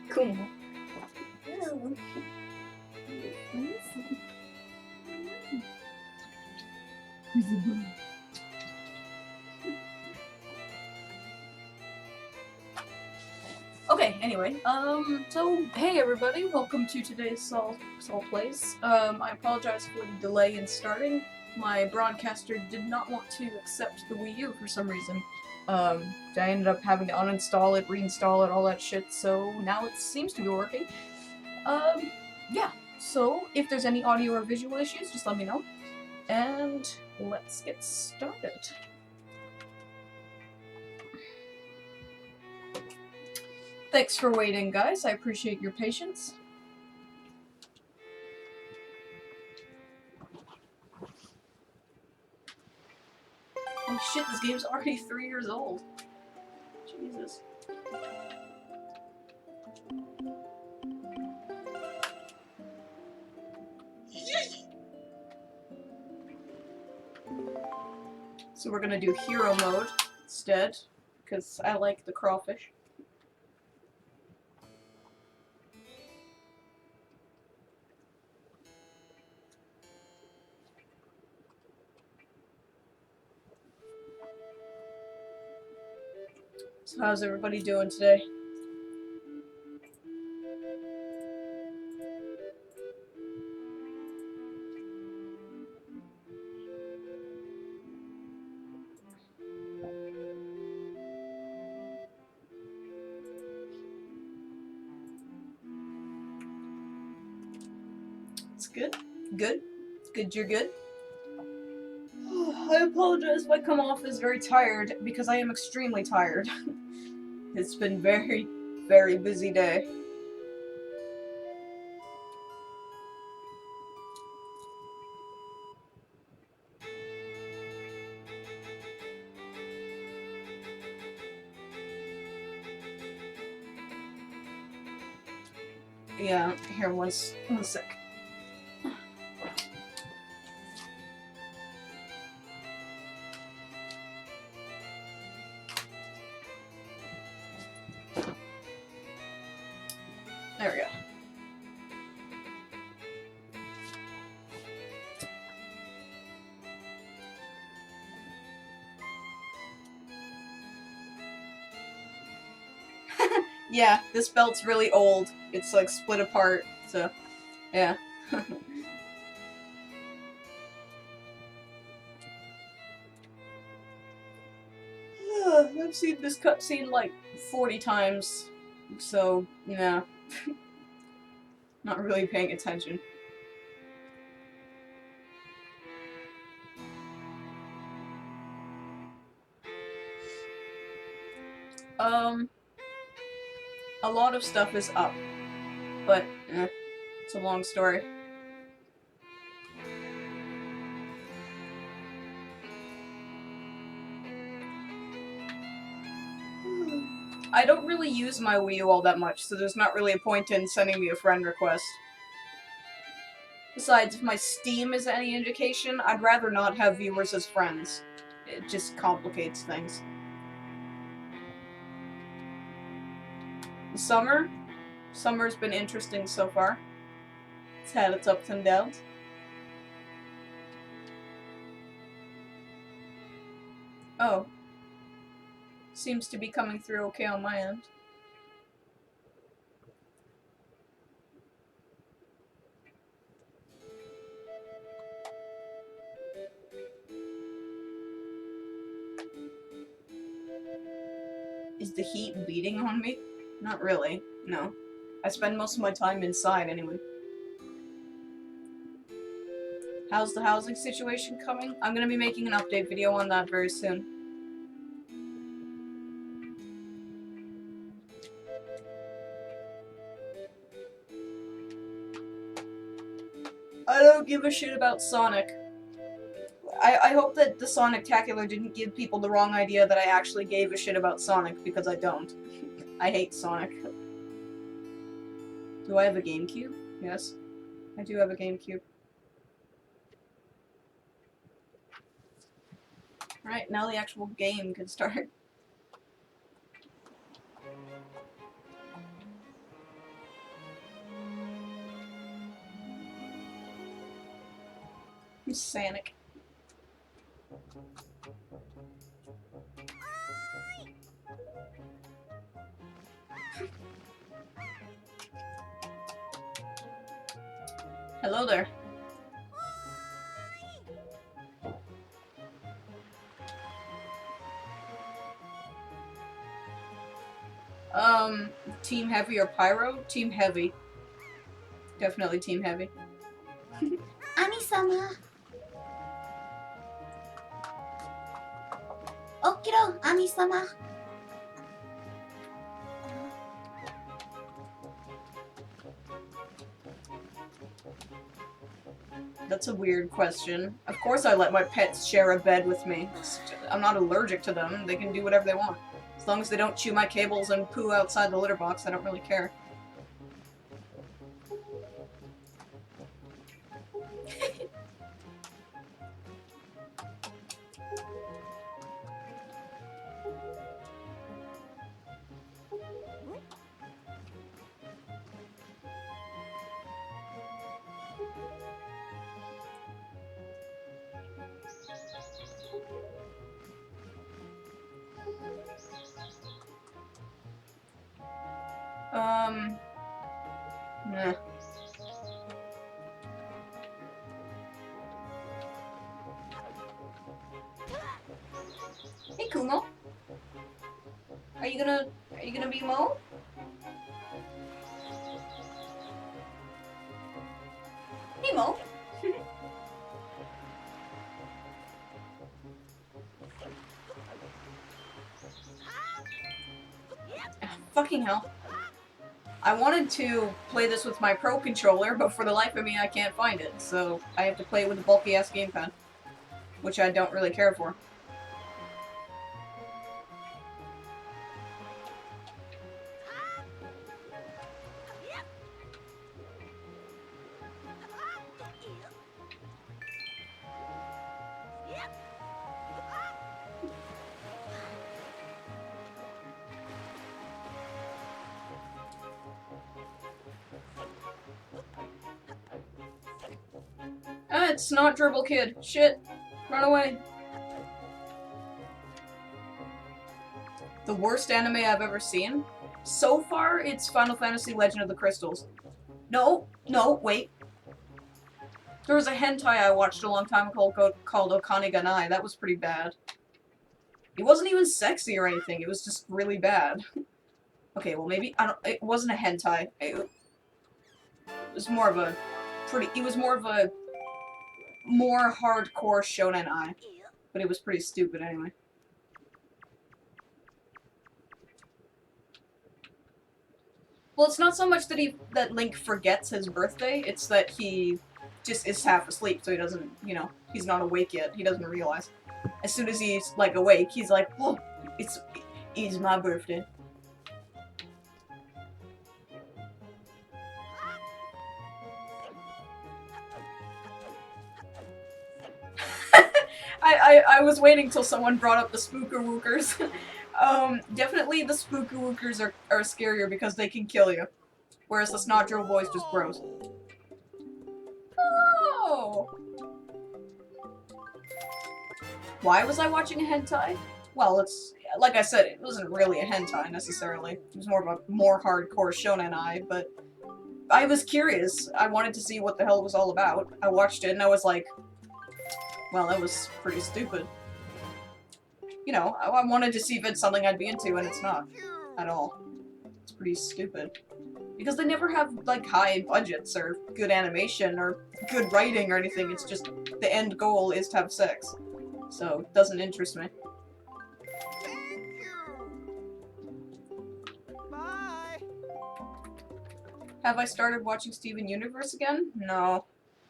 Kumo. Okay, anyway, so, hey everybody, welcome to today's Sol Plays. I apologize for the delay in starting. My broadcaster did not want to accept the Wii U for some reason. I ended up having to uninstall it, reinstall it, all that shit, so now it seems to be working. Yeah, so if there's any audio or visual issues, just let me know. And let's get started. Thanks for waiting, guys. I appreciate your patience. Oh shit, this game's already 3 years old. Jesus. So we're gonna do hero mode instead, because I like the crawfish. So how's everybody doing today? It's good? Good? Good, you're good? I apologize if I come off as very tired, because I am extremely tired. It's been very, very busy day. Yeah, here, one sec. There we go. Yeah, this belt's really old. It's like split apart, so yeah. I've seen this cutscene like 40 times, so yeah. Not really paying attention. A lot of stuff is up, but it's a long story. I don't really use my Wii U all that much, so there's not really a point in sending me a friend request. Besides, if my Steam is any indication, I'd rather not have viewers as friends. It just complicates things. Summer's been interesting so far. It's had its ups and downs. Oh. Seems to be coming through okay on my end. Is the heat beating on me? Not really, no. I spend most of my time inside anyway. How's the housing situation coming? I'm gonna be making an update video on that very soon. I don't give a shit about Sonic. I hope that the Sonic-tacular didn't give people the wrong idea that I actually gave a shit about Sonic, because I don't. I hate Sonic. Do I have a GameCube? Yes. I do have a GameCube. Alright, now the actual game can start. Sanic. Hello there. Team Heavy or Pyro? Team Heavy. Definitely Team Heavy. Ami-sama. Okiro, Ami-sama. That's a weird question. Of course I let my pets share a bed with me. I'm not allergic to them. They can do whatever they want. As long as they don't chew my cables and poo outside the litter box, I don't really care. Nah. Hey, Kumo. Are you gonna be Mo? Hey, Mo. Fucking hell. I wanted to play this with my Pro controller, but for the life of me I can't find it, so I have to play it with a bulky-ass gamepad. Which I don't really care for. Ah, it's not Dribble Kid. Shit. Run away. The worst anime I've ever seen? So far, it's Final Fantasy Legend of the Crystals. No, wait. There was a hentai I watched a long time ago called Okane Ganai. That was pretty bad. It wasn't even sexy or anything. It was just really bad. Okay, well maybe it wasn't a hentai. It was more of a more hardcore shonen ai, but it was pretty stupid anyway. Well, it's not so much that Link forgets his birthday, it's that he just is half asleep, so he doesn't, he's not awake yet. He doesn't realize. As soon as he's, like, awake, he's like, oh, it's my birthday. I was waiting till someone brought up the Spooker Wookers. Definitely the Spooker Wookers are scarier because they can kill you. Whereas the Snodro boys just gross. Oh! Why was I watching a hentai? Well, it's, like I said, it wasn't really a hentai necessarily. It was more of a more hardcore shonen ai, but I was curious. I wanted to see what the hell it was all about. I watched it and I was like, well, that was pretty stupid. You know, I wanted to see if it's something I'd be into, and it's not. At all. It's pretty stupid. Because they never have, like, high budgets, or good animation, or good writing or anything. It's just, the end goal is to have sex. So, it doesn't interest me. Bye. Have I started watching Steven Universe again? No.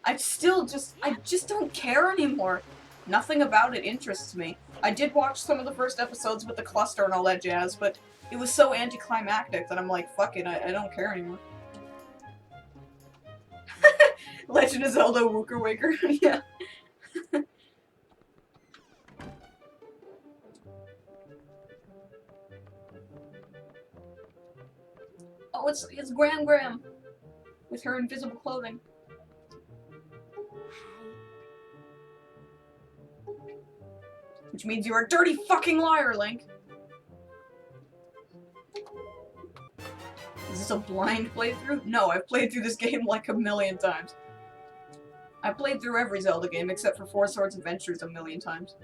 I just don't care anymore. Nothing about it interests me. I did watch some of the first episodes with the cluster and all that jazz, but it was so anticlimactic that I'm like, fuck it, I don't care anymore. Legend of Zelda Wooker Waker, yeah. Oh, it's Gram with her invisible clothing. Which means you're a dirty fucking liar, Link. Is this a blind playthrough? No, I've played through this game like a million times. I played through every Zelda game except for Four Swords Adventures a million times.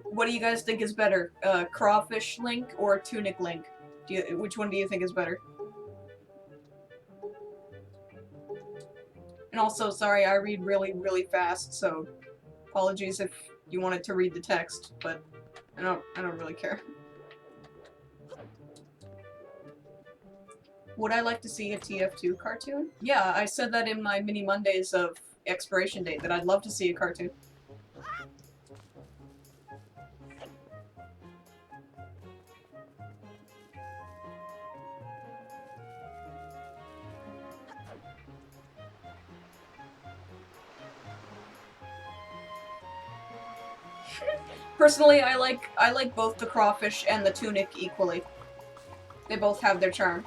What do you guys think is better? Crawfish Link or Tunic Link? Which one do you think is better? And also, sorry, I read really, really fast, so apologies if you wanted to read the text, but I don't really care. Would I like to see a TF2 cartoon? Yeah, I said that in my mini Mondays of expiration date, that I'd love to see a cartoon. Personally, I like both the crawfish and the tunic equally. They both have their charm.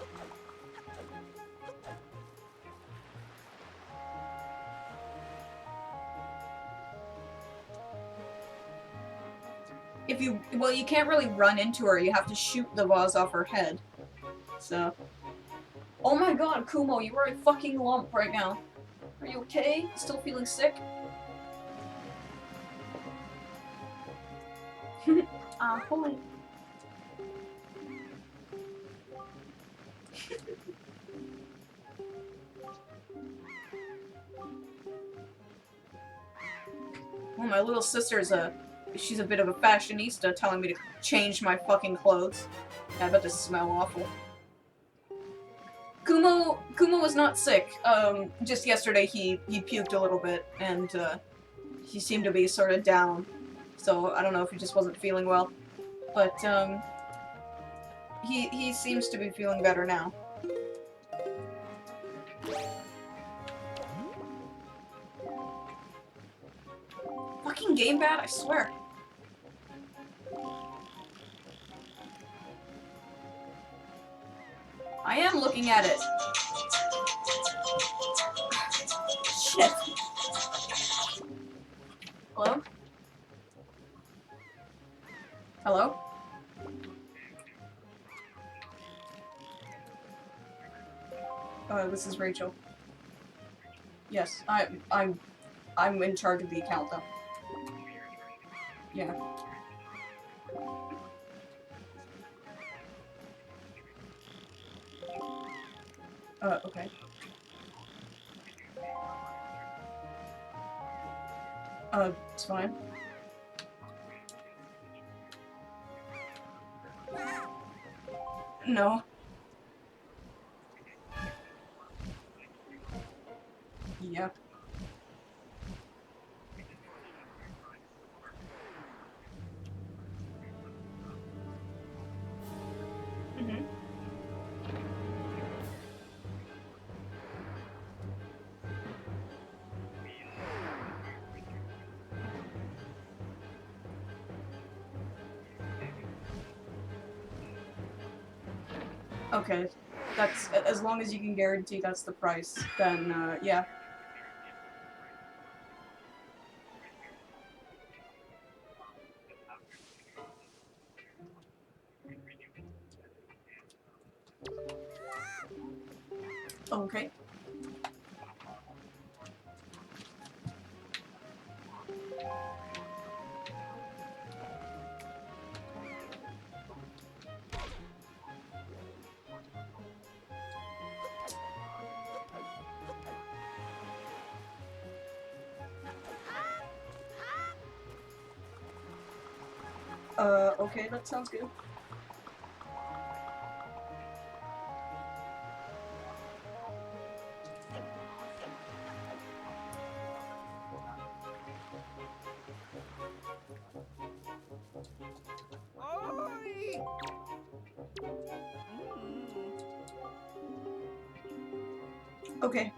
Well, you can't really run into her, you have to shoot the vase off her head. So. Oh my god, Kumo, you are a fucking lump right now. Are you okay? Still feeling sick? Holy. Well, my little sister's she's a bit of a fashionista, telling me to change my fucking clothes. I bet this smell awful. Kumo was not sick. Just yesterday he puked a little bit, and he seemed to be sort of down. So I don't know if he just wasn't feeling well, but he seems to be feeling better now. Fucking gamepad, I swear. I am looking at it. Shit. Hello? Hello? This is Rachel. Yes, I'm in charge of the account though. Yeah. Okay. It's fine. No. Yeah. Mm-hmm. Okay. That's, as long as you can guarantee that's the price, then, yeah. Okay. Okay, that sounds good. Okay.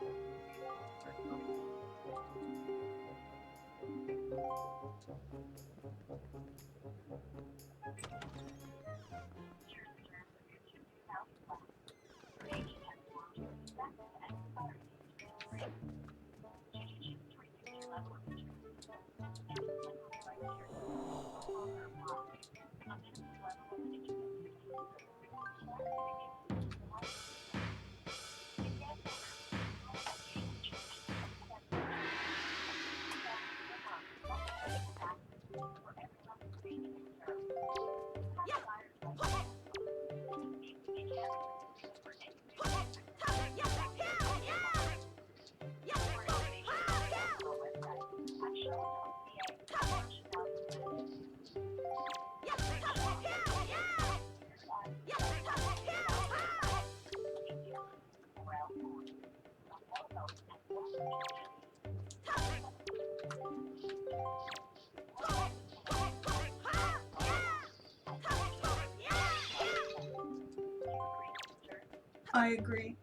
I agree.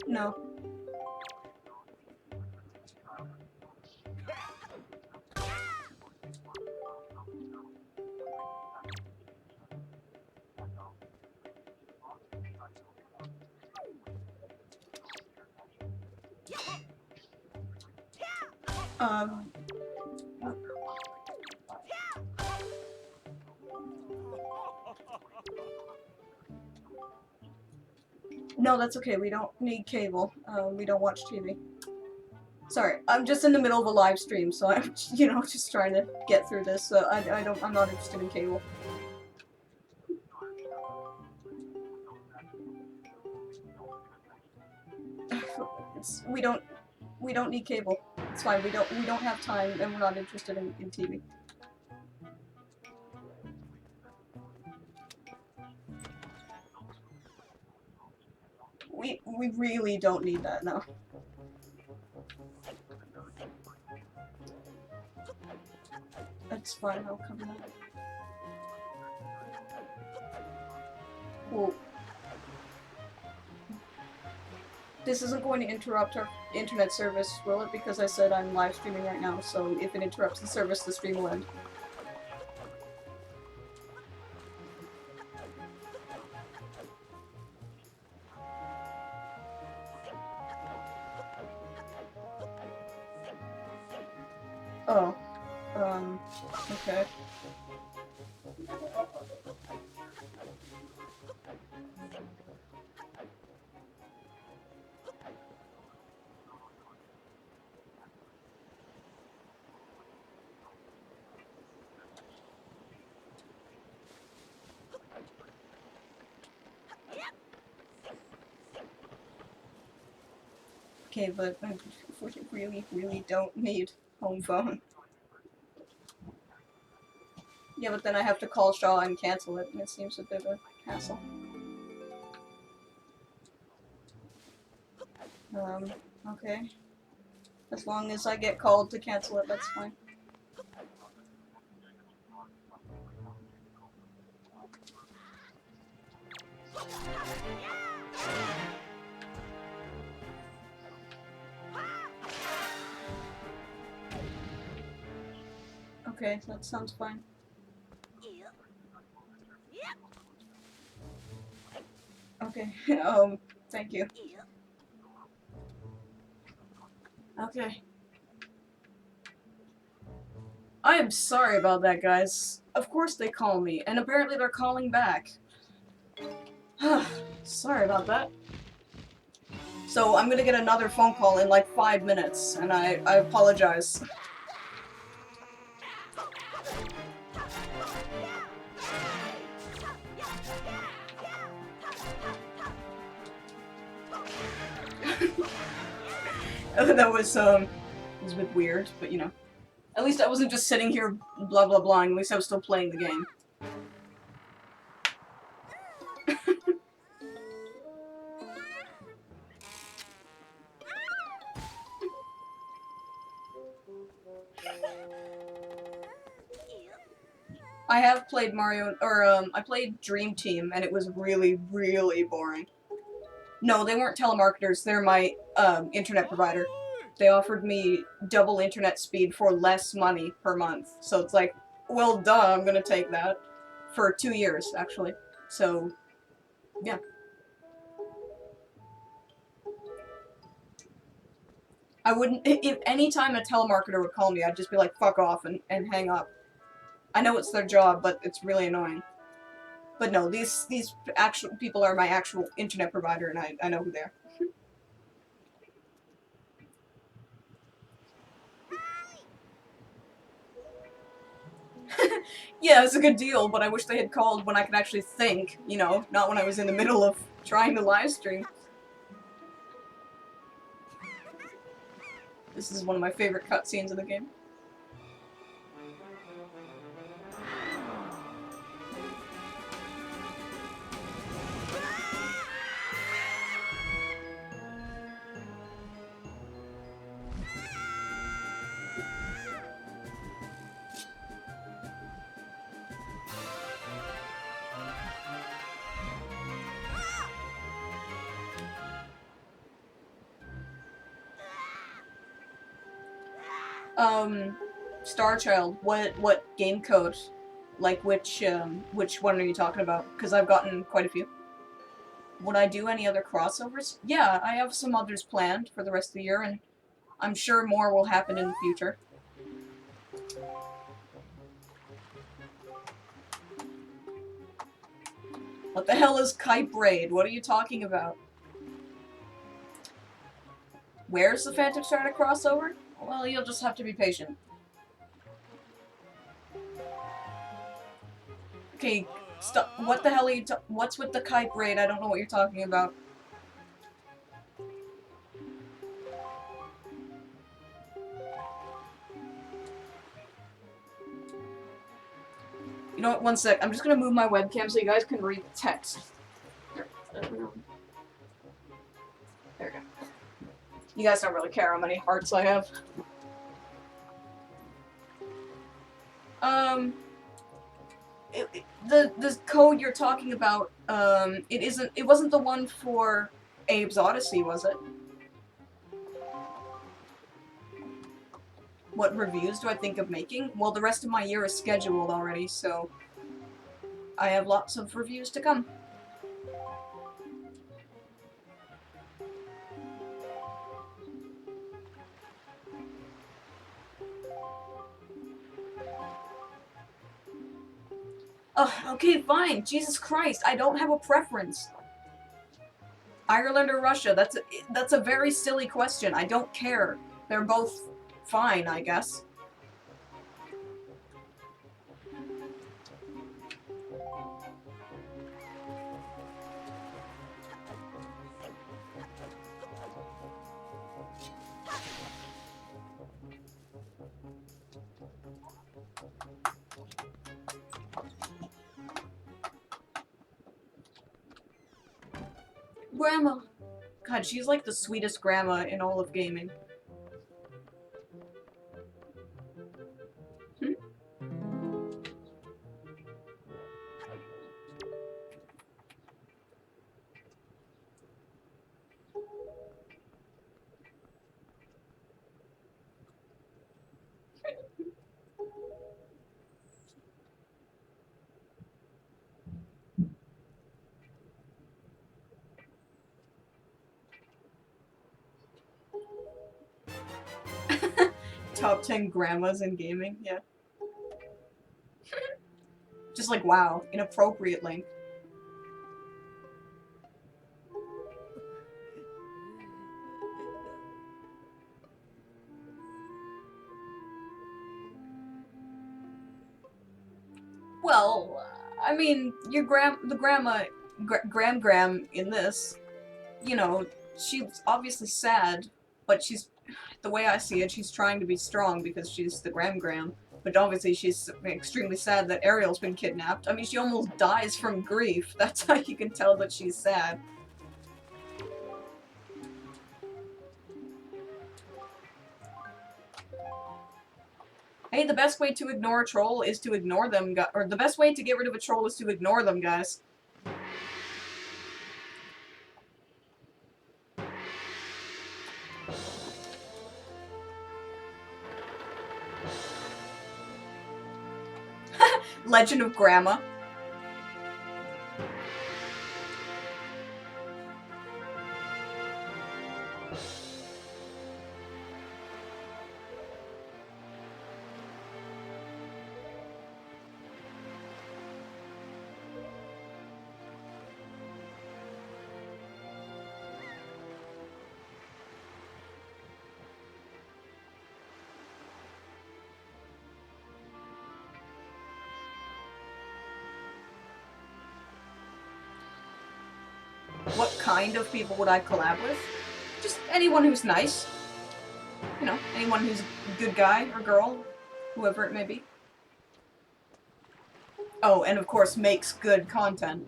No. Um... No, that's okay. We don't need cable. We don't watch TV. Sorry, I'm just in the middle of a live stream, so I'm, you know, just trying to get through this. So I'm not interested in cable. We don't need cable. It's fine. We don't have time, and we're not interested in TV. We really don't need that now. That's fine. I'll cover that. Well, this isn't going to interrupt our internet service, will it? Because I said I'm live streaming right now, so if it interrupts the service, the stream will end. Oh. Okay. Okay, but we really don't need home phone. Yeah, but then I have to call Shaw and cancel it, and it seems a bit of a hassle. Okay. As long as I get called to cancel it, that's fine. Okay, that sounds fine. Okay, thank you. Okay. I am sorry about that, guys. Of course they call me, and apparently they're calling back. Sorry about that. So I'm gonna get another phone call in like 5 minutes, and I apologize. That was a bit weird, but you know. At least I wasn't just sitting here blah blah blahing, at least I was still playing the game. I have played Mario, or I played Dream Team, and it was really, really boring. No, they weren't telemarketers, they're my, internet provider. They offered me double internet speed for less money per month. So it's like, well, duh, I'm gonna take that. For 2 years, actually. So, yeah. I wouldn't, if any time a telemarketer would call me, I'd just be like, fuck off and hang up. I know it's their job, but it's really annoying. But no, these actual people are my actual internet provider, and I know who they are. Yeah, it's a good deal, but I wish they had called when I could actually think, you know, not when I was in the middle of trying to live stream. This is one of my favorite cutscenes of the game. Star Child, what game code? Like, which one are you talking about? Because I've gotten quite a few. Would I do any other crossovers? Yeah, I have some others planned for the rest of the year, and I'm sure more will happen in the future. What the hell is Kite Braid? What are you talking about? Where's the Phantom Strata crossover? Well, you'll just have to be patient. Okay, stop. What the hell are you what's with the Kite Braid? I don't know what you're talking about. You know what? One sec. I'm just gonna move my webcam so you guys can read the text. There we go. You guys don't really care how many hearts I have. The code you're talking about, it wasn't the one for Abe's Odyssey, was it? What reviews do I think of making? Well, the rest of my year is scheduled already, so I have lots of reviews to come. Ugh, okay, fine. Jesus Christ, I don't have a preference. Ireland or Russia? That's a very silly question. I don't care. They're both fine, I guess. Grandma. God, she's like the sweetest grandma in all of gaming. Top 10 grandmas in gaming, yeah. Just like, wow, inappropriate link. Well, I mean, the grandma, Gram in this, you know, she's obviously sad, but the way I see it, she's trying to be strong because she's the Gram. But obviously she's extremely sad that Ariel's been kidnapped. I mean, she almost dies from grief. That's how you can tell that she's sad. Hey, the best way to ignore a troll is to ignore them, or the best way to get rid of a troll is to ignore them, guys. Legend of Grandma. What kind of people would I collab with? Just anyone who's nice. You know, anyone who's a good guy or girl, whoever it may be. Oh, and of course makes good content.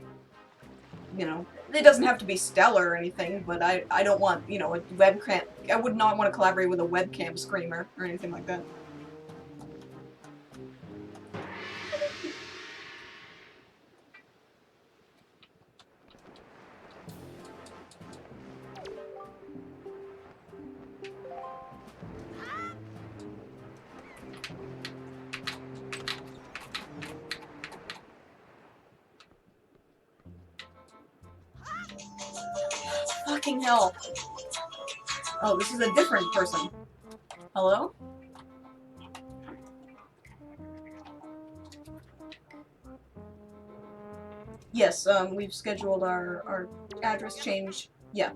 You know, it doesn't have to be stellar or anything, but I don't want, you know, a webcam. I would not want to collaborate with a webcam screamer or anything like that. fucking hell. Oh, this is a different person. Hello? Yes, we've scheduled our address change. Yeah.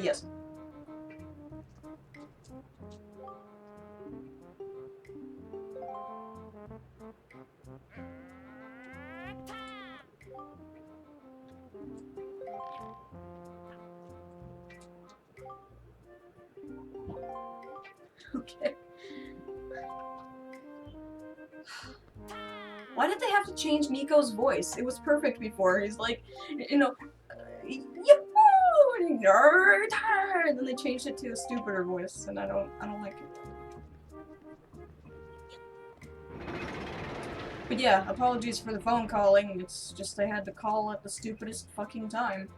Yes. Okay. Why did they have to change Nico's voice? It was perfect before. He's like, you know, yoo-hoo, and then they changed it to a stupider voice, and I don't like it. But yeah, apologies for the phone calling. It's just they had to call at the stupidest fucking time.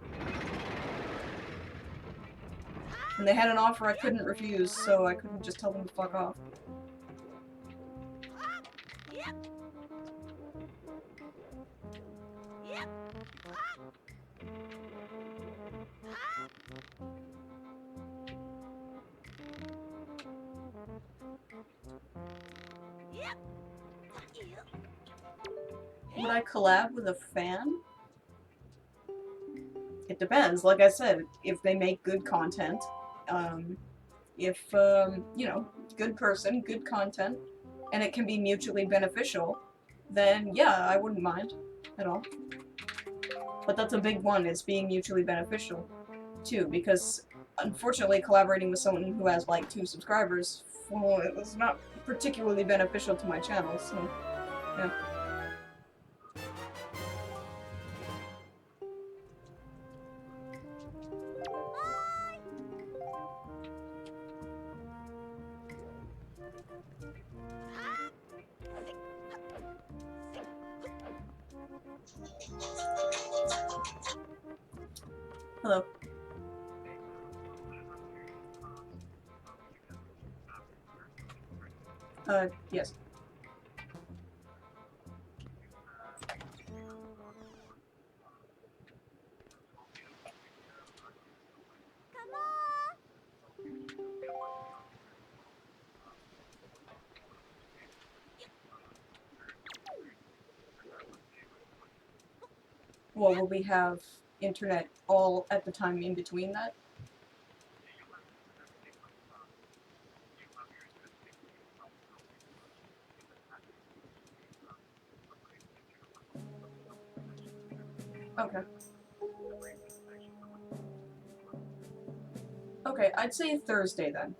And they had an offer I couldn't refuse, so I couldn't just tell them to fuck off. Would I collab with a fan? It depends. Like I said, if they make good content, if, you know, good person, good content, and it can be mutually beneficial, then yeah, I wouldn't mind at all. But that's a big one, is being mutually beneficial, too, because unfortunately collaborating with someone who has like 2 subscribers, well, it was not particularly beneficial to my channel, so yeah. Hello. Yes. Well, will we have internet all at the time in between that? Okay. Okay, I'd say Thursday then.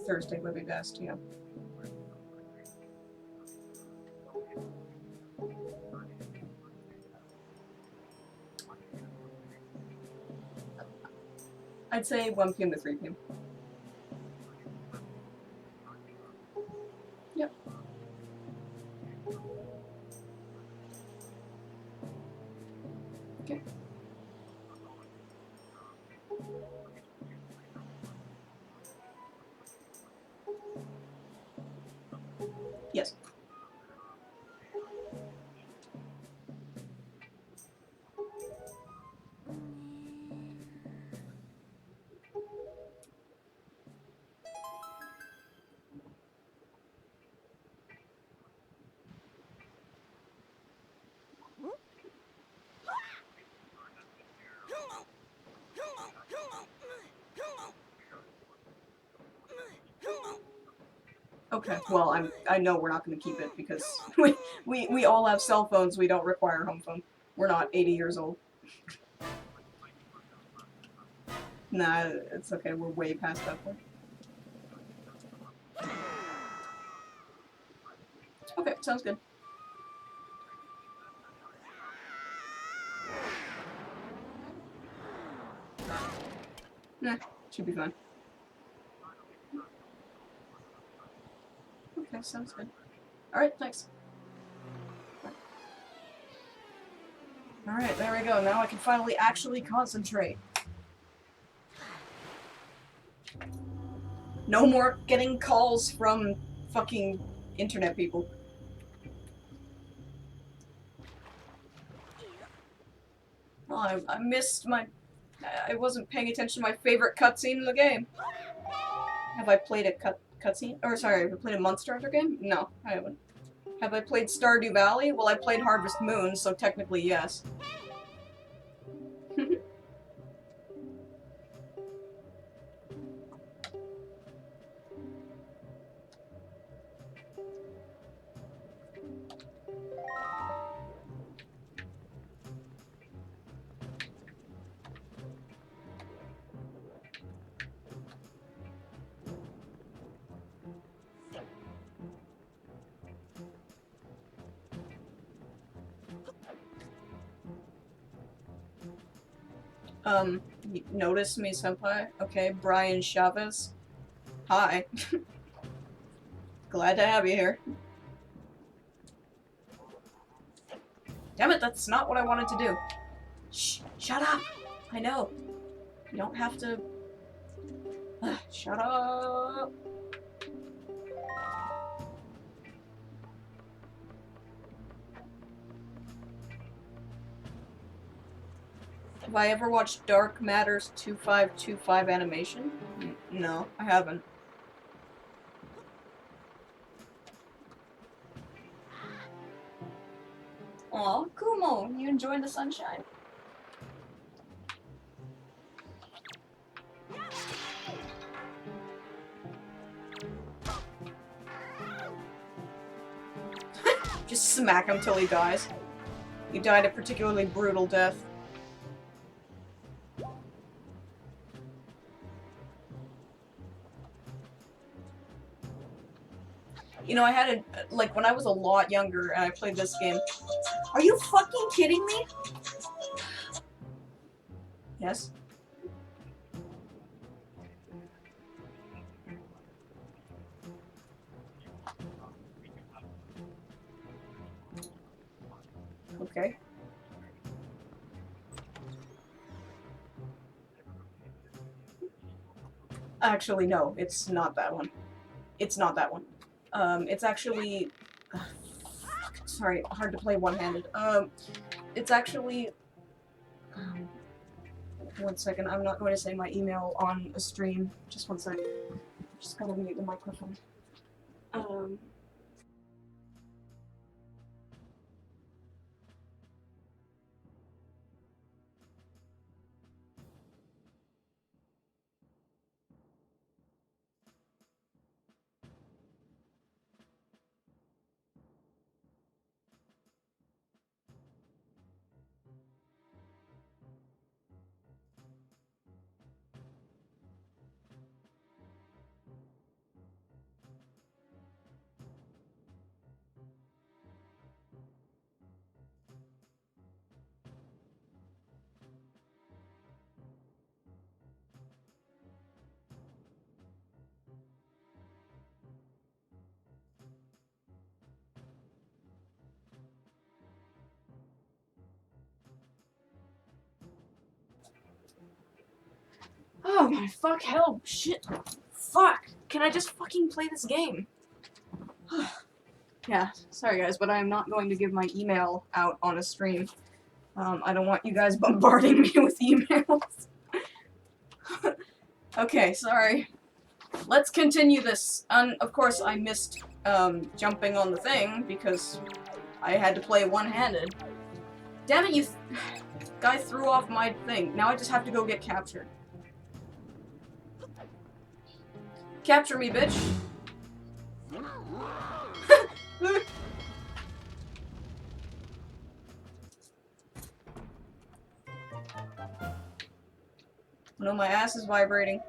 Thursday would be best, yeah. I'd say 1 p.m. to 3 p.m. Yep. Okay. Yes. Okay, well, I know we're not going to keep it because we all have cell phones. We don't require home phone. We're not 80 years old. Nah, it's okay. We're way past that point. Okay, sounds good. Nah, should be fine. Okay, sounds good. Alright, thanks. Alright, there we go. Now I can finally actually concentrate. No more getting calls from fucking internet people. Oh, I missed my... I wasn't paying attention to my favorite cutscene in the game. Have I played a cutscene? Or sorry, have I played a Monster Hunter game? No, I haven't. Have I played Stardew Valley? Well, I played Harvest Moon, so technically yes. You notice me, senpai? Okay, Brian Chavez. Hi. Glad to have you here. Damn it, that's not what I wanted to do. Shh, shut up! I know. You don't have to... shut up! Have I ever watched Dark Matter's 2525 animation? No, I haven't. Aw, Kumo, you enjoying the sunshine? Just smack him till he dies. He died a particularly brutal death. You know, I had a, like, when I was a lot younger and I played this game. Are you fucking kidding me? Yes? Okay. Actually, no, it's not that one. It's not that one. It's actually... sorry, hard to play one-handed. It's actually... one second, I'm not going to say my email on a stream. Just one second. Just gotta mute the microphone. Oh my fuck, hell, shit. Fuck! Can I just fucking play this game? Yeah, sorry guys, but I am not going to give my email out on a stream. I don't want you guys bombarding me with emails. Okay, sorry. Let's continue this. Of course, I missed jumping on the thing because I had to play one-handed. Damn it, you guy threw off my thing. Now I just have to go get captured. Capture me, bitch. No, my ass is vibrating.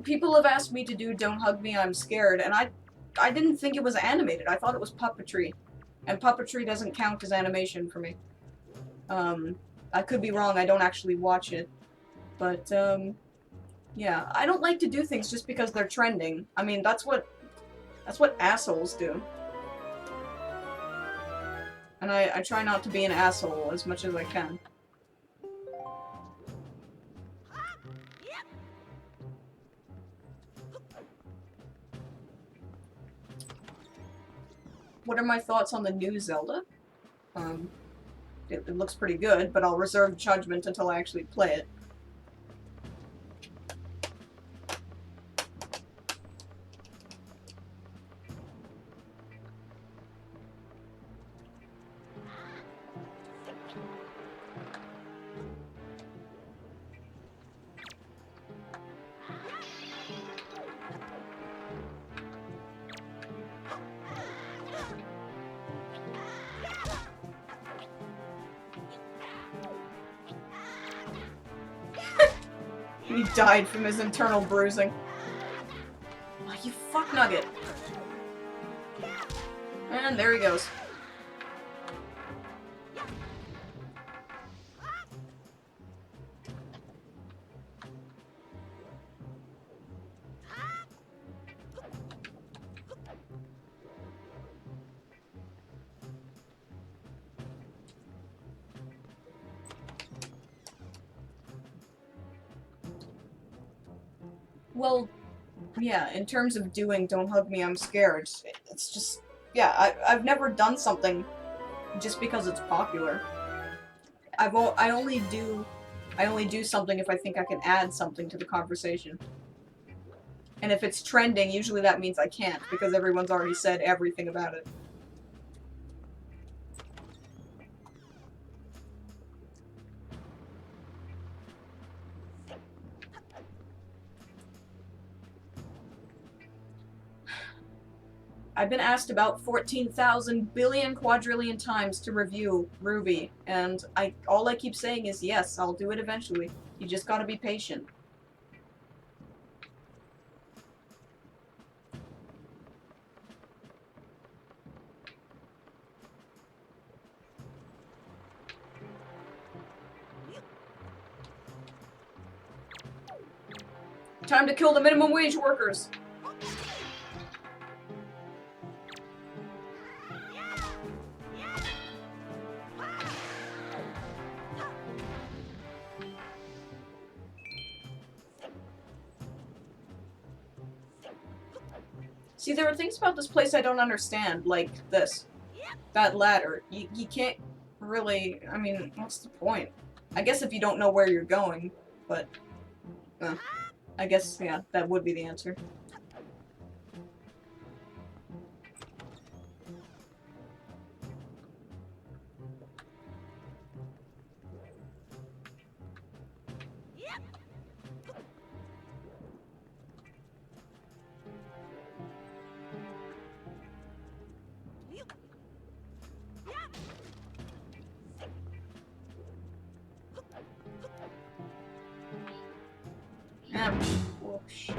People have asked me to do Don't Hug Me, I'm Scared, and I didn't think it was animated. I thought it was puppetry. And puppetry doesn't count as animation for me. I could be wrong, I don't actually watch it. But, yeah. I don't like to do things just because they're trending. I mean, that's what assholes do. And I try not to be an asshole as much as I can. What are my thoughts on the new Zelda? It looks pretty good, but I'll reserve judgment until I actually play it. He died from his internal bruising. Oh, you fuck nugget. And there he goes. Well, yeah, in terms of doing Don't Hug Me, I'm Scared, it's just, yeah, I've never done something just because it's popular. I only do something if I think I can add something to the conversation. And if it's trending, usually that means I can't, because everyone's already said everything about it. I've been asked about 14,000 billion quadrillion times to review Ruby, and all I keep saying is yes, I'll do it eventually. You just gotta be patient. Time to kill the minimum wage workers! See, there are things about this place I don't understand, like this. That ladder. You can't really... I mean, what's the point? I guess if you don't know where you're going, but... I guess, yeah, that would be the answer. Oh, shit.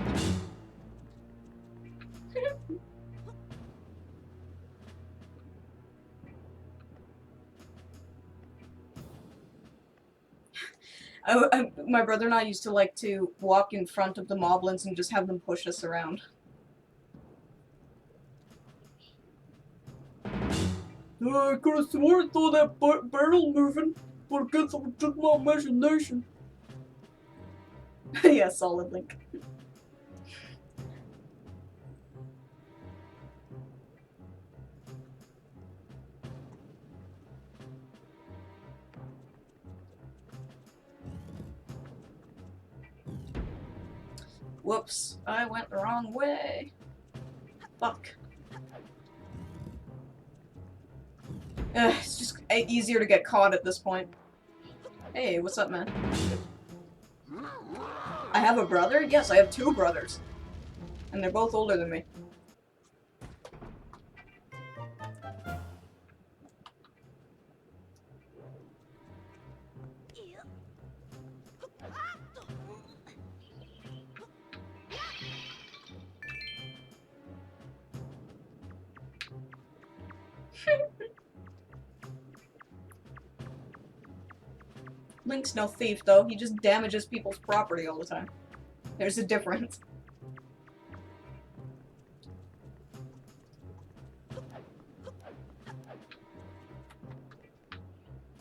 My brother and I used to like to walk in front of the moblins and just have them push us around. I could have sworn saw that barrel moving, but I guess it was just my imagination. Yeah, solid Link. Whoops, I went the wrong way. Fuck. It's just easier to get caught at this point. Hey, what's up, man? I have a brother? Yes, I have two brothers. And they're both older than me. Link's no thief, though. He just damages people's property all the time. There's a difference.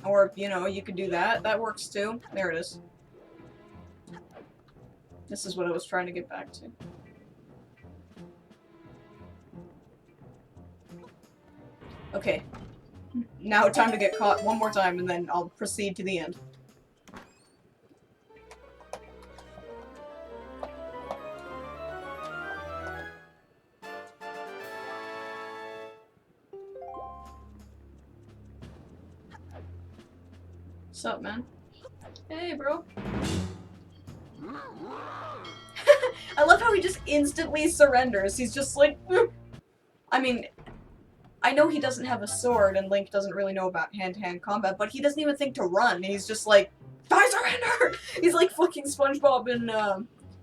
Or, you know, you could do that. That works too. There it is. This is what I was trying to get back to. Okay. Now time to get caught one more time, and then I'll proceed to the end. What's up, man? Hey, bro. I love how he just instantly surrenders. He's just like... I mean, I know he doesn't have a sword, and Link doesn't really know about hand-to-hand combat, but he doesn't even think to run. He's just like, I surrender! He's like fucking SpongeBob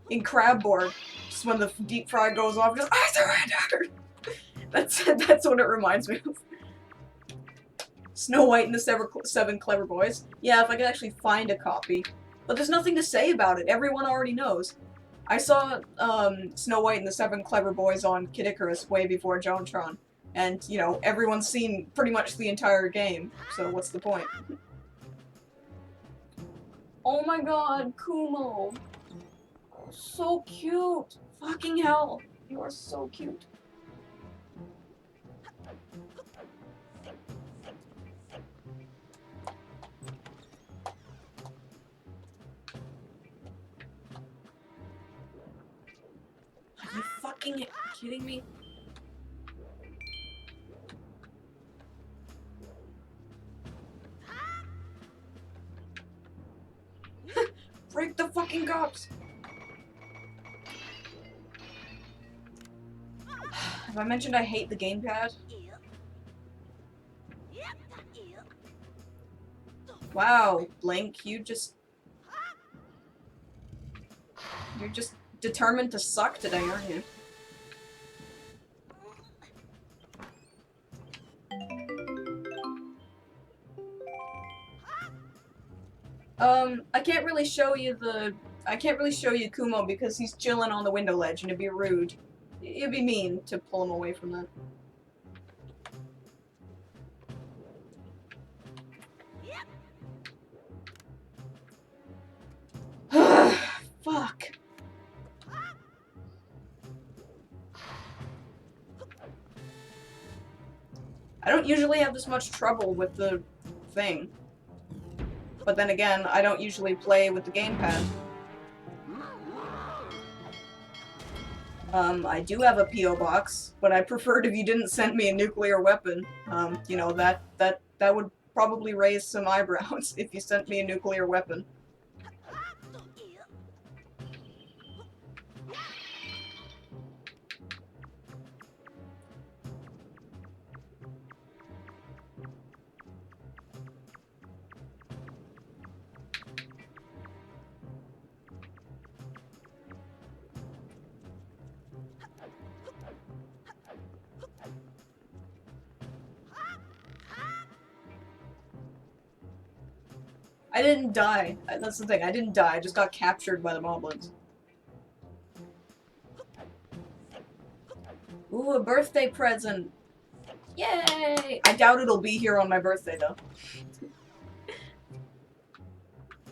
in Crabboard. Just when the deep fry goes off, just, I surrender! That's what it reminds me of. Snow White and the Seven Clever Boys. Yeah, if I could actually find a copy. But there's nothing to say about it. Everyone already knows. I saw Snow White and the Seven Clever Boys on Kid Icarus way before JonTron. And, you know, everyone's seen pretty much the entire game, so what's the point? Oh my god, Kumo! So cute! Fucking hell! You are so cute. Are you fucking kidding me? Break the fucking cops! Have I mentioned I hate the gamepad? Wow, Link, you're just determined to suck today, aren't you? I can't really show you Kumo because he's chilling on the window ledge and it'd be rude. It'd be mean to pull him away from that. Fuck. I don't usually have this much trouble with the thing. But then again, I don't usually play with the gamepad. I do have a P.O. box, but I preferred if you didn't send me a nuclear weapon. You know, that would probably raise some eyebrows if you sent me a nuclear weapon. I didn't die. That's the thing. I didn't die. I just got captured by the moblins. Ooh, a birthday present. Yay! I doubt it'll be here on my birthday, though.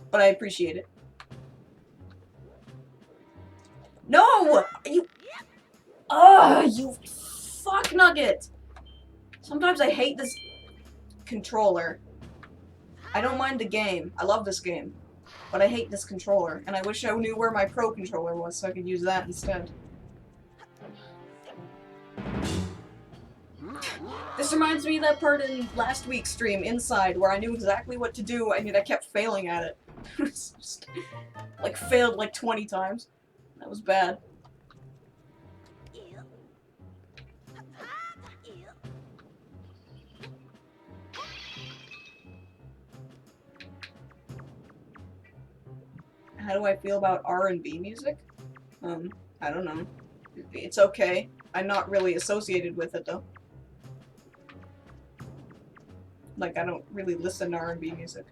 But I appreciate it. No! You... Ugh, you fuck nugget! Sometimes I hate this controller. I don't mind the game. I love this game. But I hate this controller. And I wish I knew where my Pro controller was so I could use that instead. This reminds me of that part in last week's stream, Inside, where I knew exactly what to do, and yet I kept failing at it. Just, like, failed like 20 times. That was bad. How do I feel about R&B music? I don't know. It's okay. I'm not really associated with it, though. Like, I don't really listen to R&B music.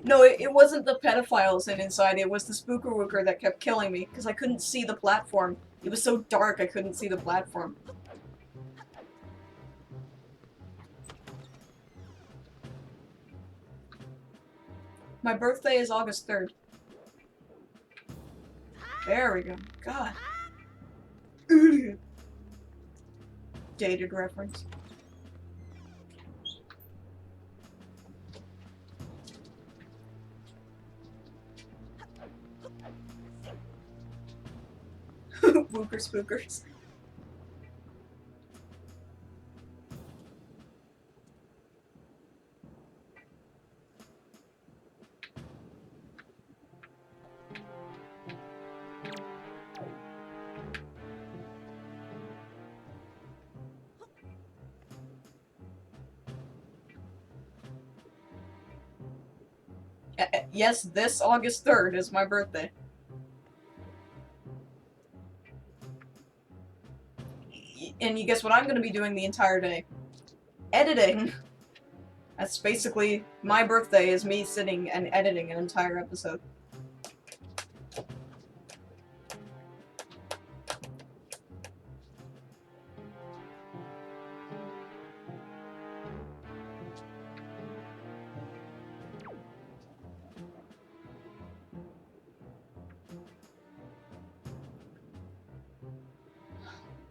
No, it wasn't the pedophiles inside, it was the spooker wooker that kept killing me, because I couldn't see the platform. It was so dark I couldn't see the platform. My birthday is August 3rd. There we go. God. Dated reference. Wooker spookers. Yes, this August 3rd is my birthday. And you guess what I'm gonna be doing the entire day? Editing! That's basically my birthday is me sitting and editing an entire episode.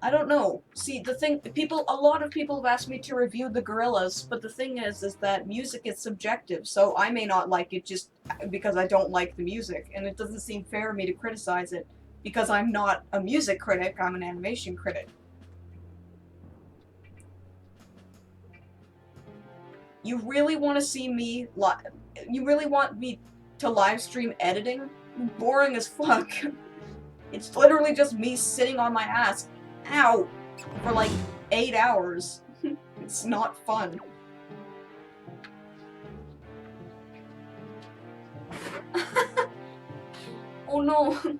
I don't know. See, the thing, a lot of people have asked me to review the Gorillas, but the thing is that music is subjective, so I may not like it just because I don't like the music, and it doesn't seem fair to me to criticize it because I'm not a music critic, I'm an animation critic. You really want to see me you really want me to live stream editing? Boring as fuck. It's literally just me sitting on my ass, ow, for like 8 hours. It's not fun. Oh no.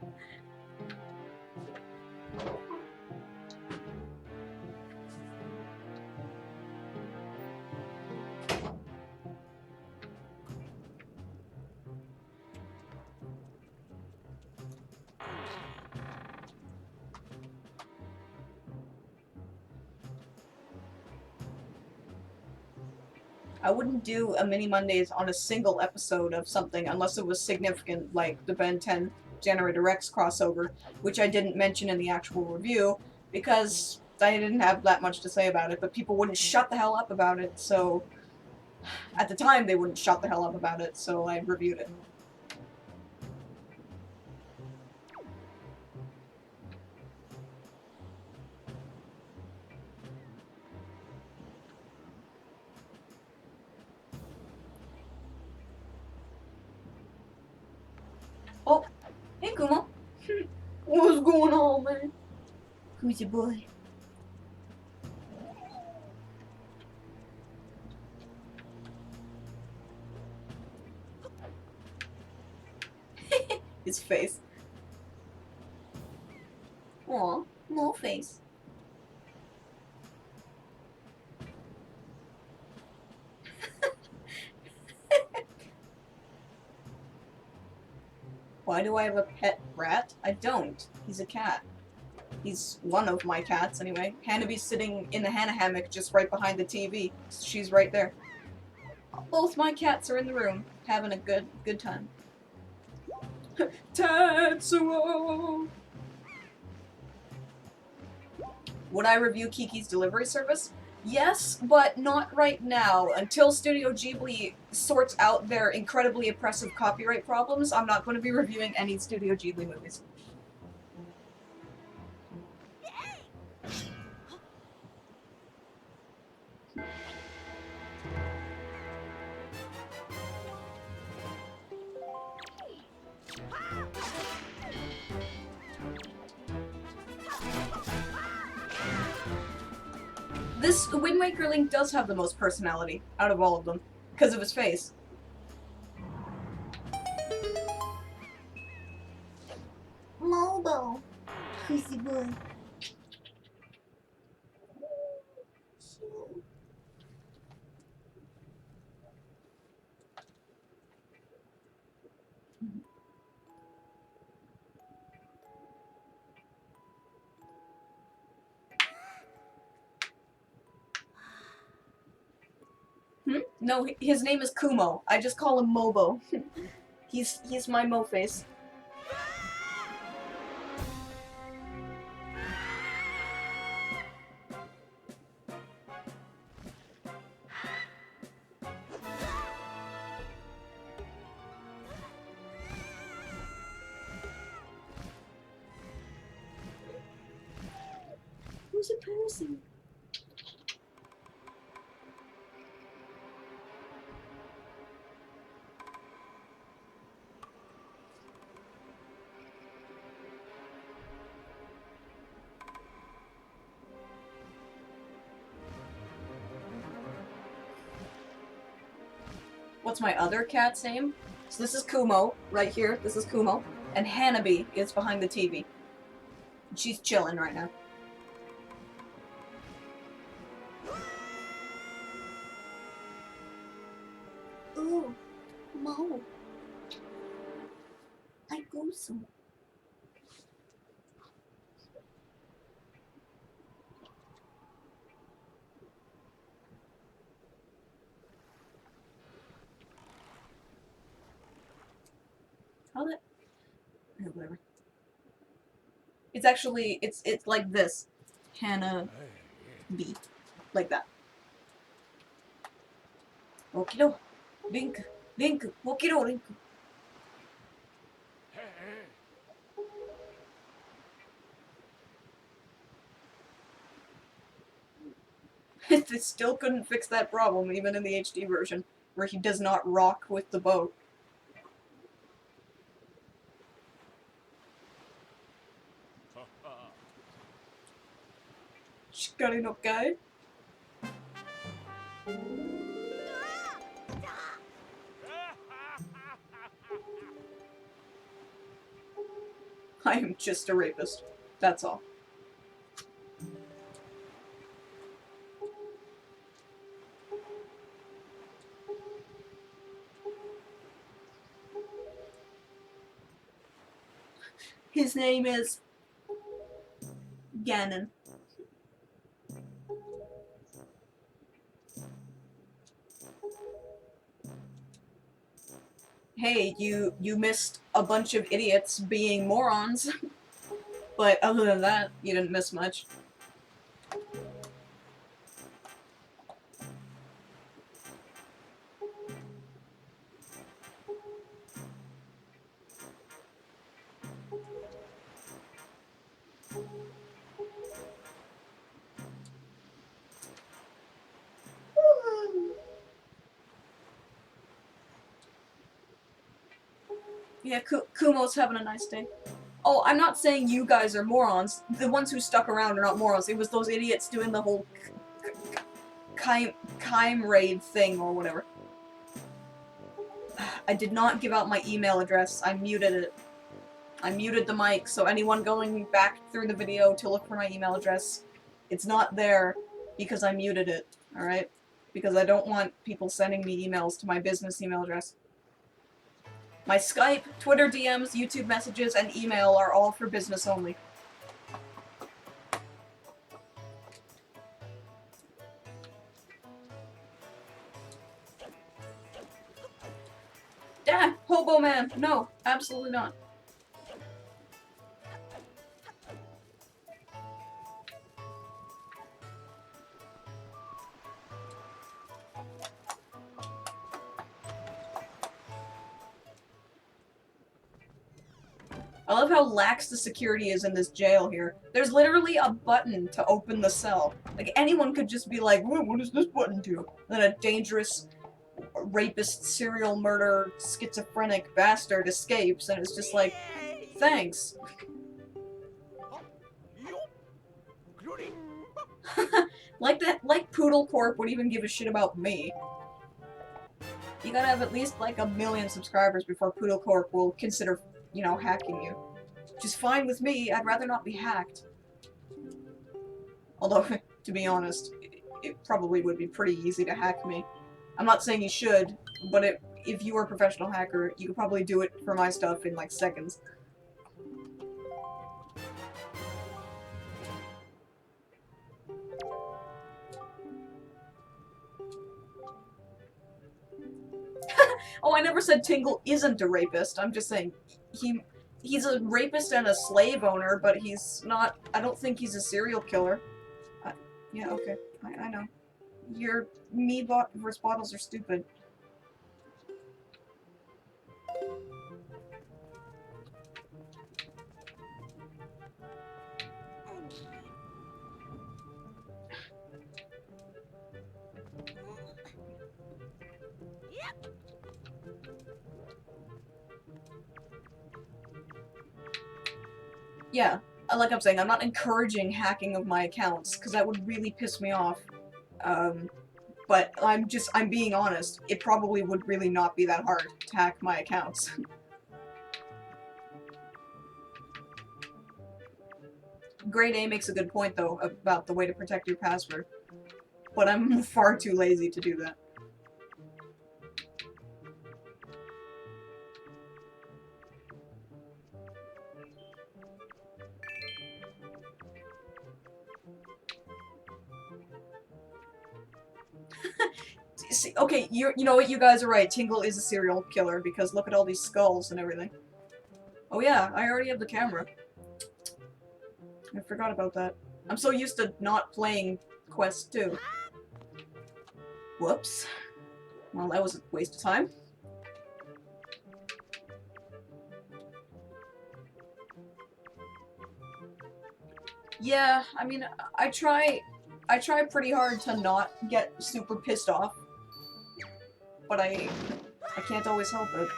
I wouldn't do a Mini Mondays on a single episode of something unless it was significant, like the Ben 10 Generator Rex crossover, which I didn't mention in the actual review, because I didn't have that much to say about it, but people wouldn't shut the hell up about it, so... At the time, they wouldn't shut the hell up about it, so I reviewed it. Oh, hey Kumo. What's going on, man? Who's your boy? His face. Aw, no face. Why do I have a pet rat? I don't. He's a cat. He's one of my cats, anyway. Hanabi's sitting in the Hana hammock just right behind the TV. She's right there. Both my cats are in the room, having a good time. Tetsuo! Would I review Kiki's delivery service? Yes, but not right now. Until Studio Ghibli sorts out their incredibly oppressive copyright problems, I'm not going to be reviewing any Studio Ghibli movies. This Wind Waker Link does have the most personality out of all of them, because of his face. Mobo. Who's your boy? No, his name is Kumo. I just call him Mobo. he's my Mo face. Who's a person? What's my other cat's name? So this is Kumo, right here. This is Kumo. And Hanabi is behind the TV. She's chilling right now. Ooh, Mo. I go so. How that? No, whatever. It's actually it's like this. Hannah B. Like that. Okido. Link. Link. Okido Link. They still couldn't fix that problem, even in the HD version, where he does not rock with the boat. Shikari no kai? I am just a rapist. That's all. His name is Ganon. Hey, you missed a bunch of idiots being morons. But other than that, you didn't miss much. Yeah, Kumo's having a nice day. Oh, I'm not saying you guys are morons. The ones who stuck around are not morons. It was those idiots doing the whole Kime raid thing or whatever. I did not give out my email address. I muted it. I muted the mic, so anyone going back through the video to look for my email address, it's not there because I muted it, alright? Because I don't want people sending me emails to my business email address. My Skype, Twitter DMs, YouTube messages, and email are all for business only. Ah, Hobo Man! No, absolutely not. I love how lax the security is in this jail here. There's literally a button to open the cell. Like, anyone could just be like, what does this button do? And then a dangerous rapist, serial murder, schizophrenic bastard escapes, and it's just like, thanks. like Poodle Corp would even give a shit about me. You gotta have at least like 1 million subscribers before Poodle Corp will consider, you know, hacking you. Which is fine with me, I'd rather not be hacked. Although, to be honest, it probably would be pretty easy to hack me. I'm not saying you should, but if you were a professional hacker, you could probably do it for my stuff in like seconds. Oh, I never said Tingle isn't a rapist. I'm just saying he's a rapist and a slave owner, but he's not. I don't think he's a serial killer. Yeah, okay, I know. Your versus bottles are stupid. Yeah, like I'm saying, I'm not encouraging hacking of my accounts, because that would really piss me off. But I'm being honest, it probably would really not be that hard to hack my accounts. Grade A makes a good point, though, about the way to protect your password. But I'm far too lazy to do that. See, okay, you know what, you guys are right, Tingle is a serial killer, because look at all these skulls and everything. Oh yeah, I already have the camera. I forgot about that. I'm so used to not playing Quest 2. Whoops. Well, that was a waste of time. Yeah, I mean, I try pretty hard to not get super pissed off, but I can't always help it.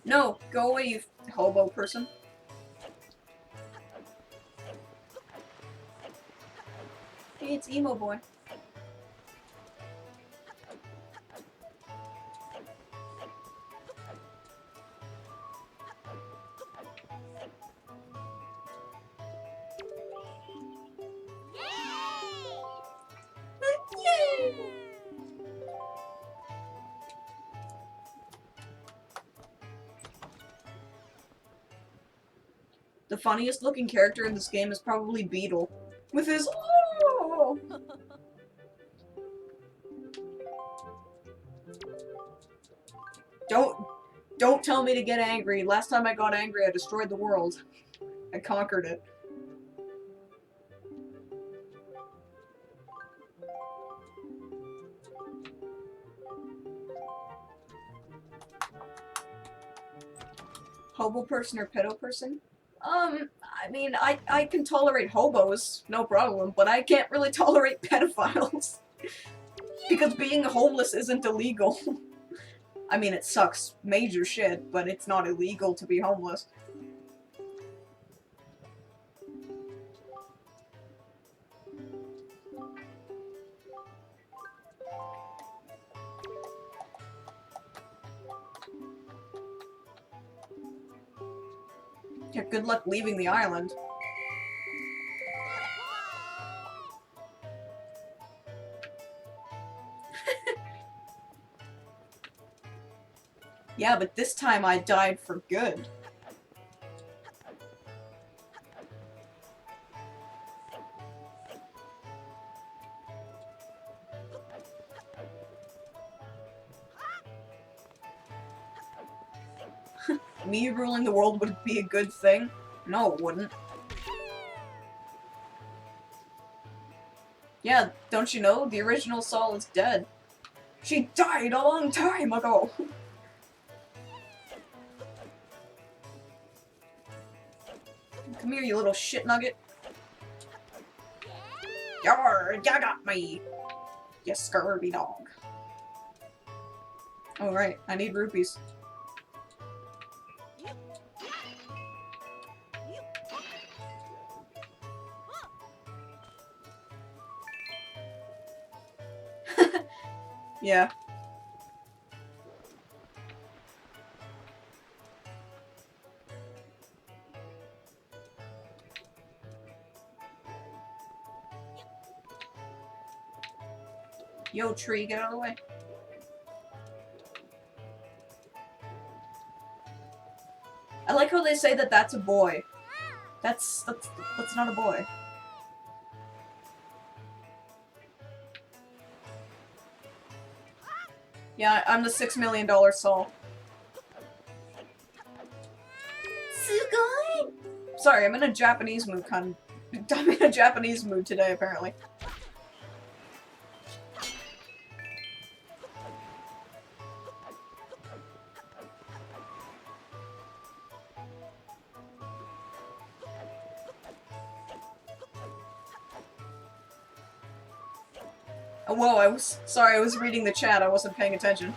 No, go away, you hobo person. Hey, it's Emo Boy. Yay! The funniest looking character in this game is probably Beetle. With his oh! Don't tell me to get angry. Last time I got angry, I destroyed the world. I conquered it. Hobo person or pedo person? I mean, I can tolerate hobos, no problem, but I can't really tolerate pedophiles. Because being homeless isn't illegal. I mean, it sucks major shit, but it's not illegal to be homeless. Yeah, good luck leaving the island. Yeah, but this time I died for good. Me ruling the world would be a good thing? No, it wouldn't. Yeah, don't you know? The original Sol is dead. She died a long time ago! Come here, you little shit nugget. Yarr, ya got me! You scurvy dog. Oh right, I need rupees. Yeah. Yo, tree, get out of the way. I like how they say that that's a boy. That's not a boy. Yeah, I'm the $6 million Sol. Sugoi! Sorry, I'm in a Japanese mood, I'm in a Japanese mood today, apparently. Oh, whoa, I was reading the chat, I wasn't paying attention.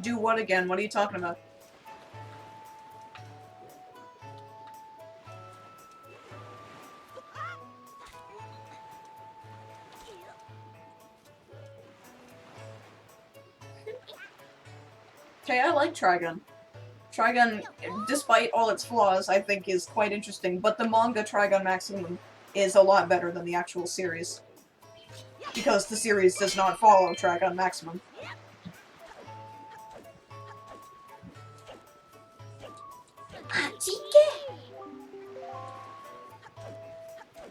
Do what again? What are you talking about? Okay, I like Trigun. Trigun, despite all its flaws, I think is quite interesting, but the manga Trigun Maximum is a lot better than the actual series. Because the series does not follow Trigun Maximum.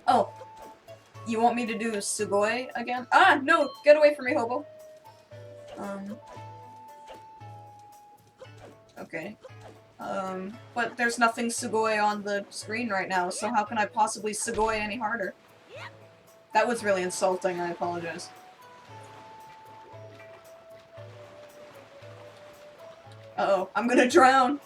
Oh. You want me to do Sugoi again? Ah, no! Get away from me, hobo! Okay. But there's nothing Sugoi on the screen right now, so how can I possibly Sugoi any harder? That was really insulting, I apologize. Uh-oh, I'm gonna drown!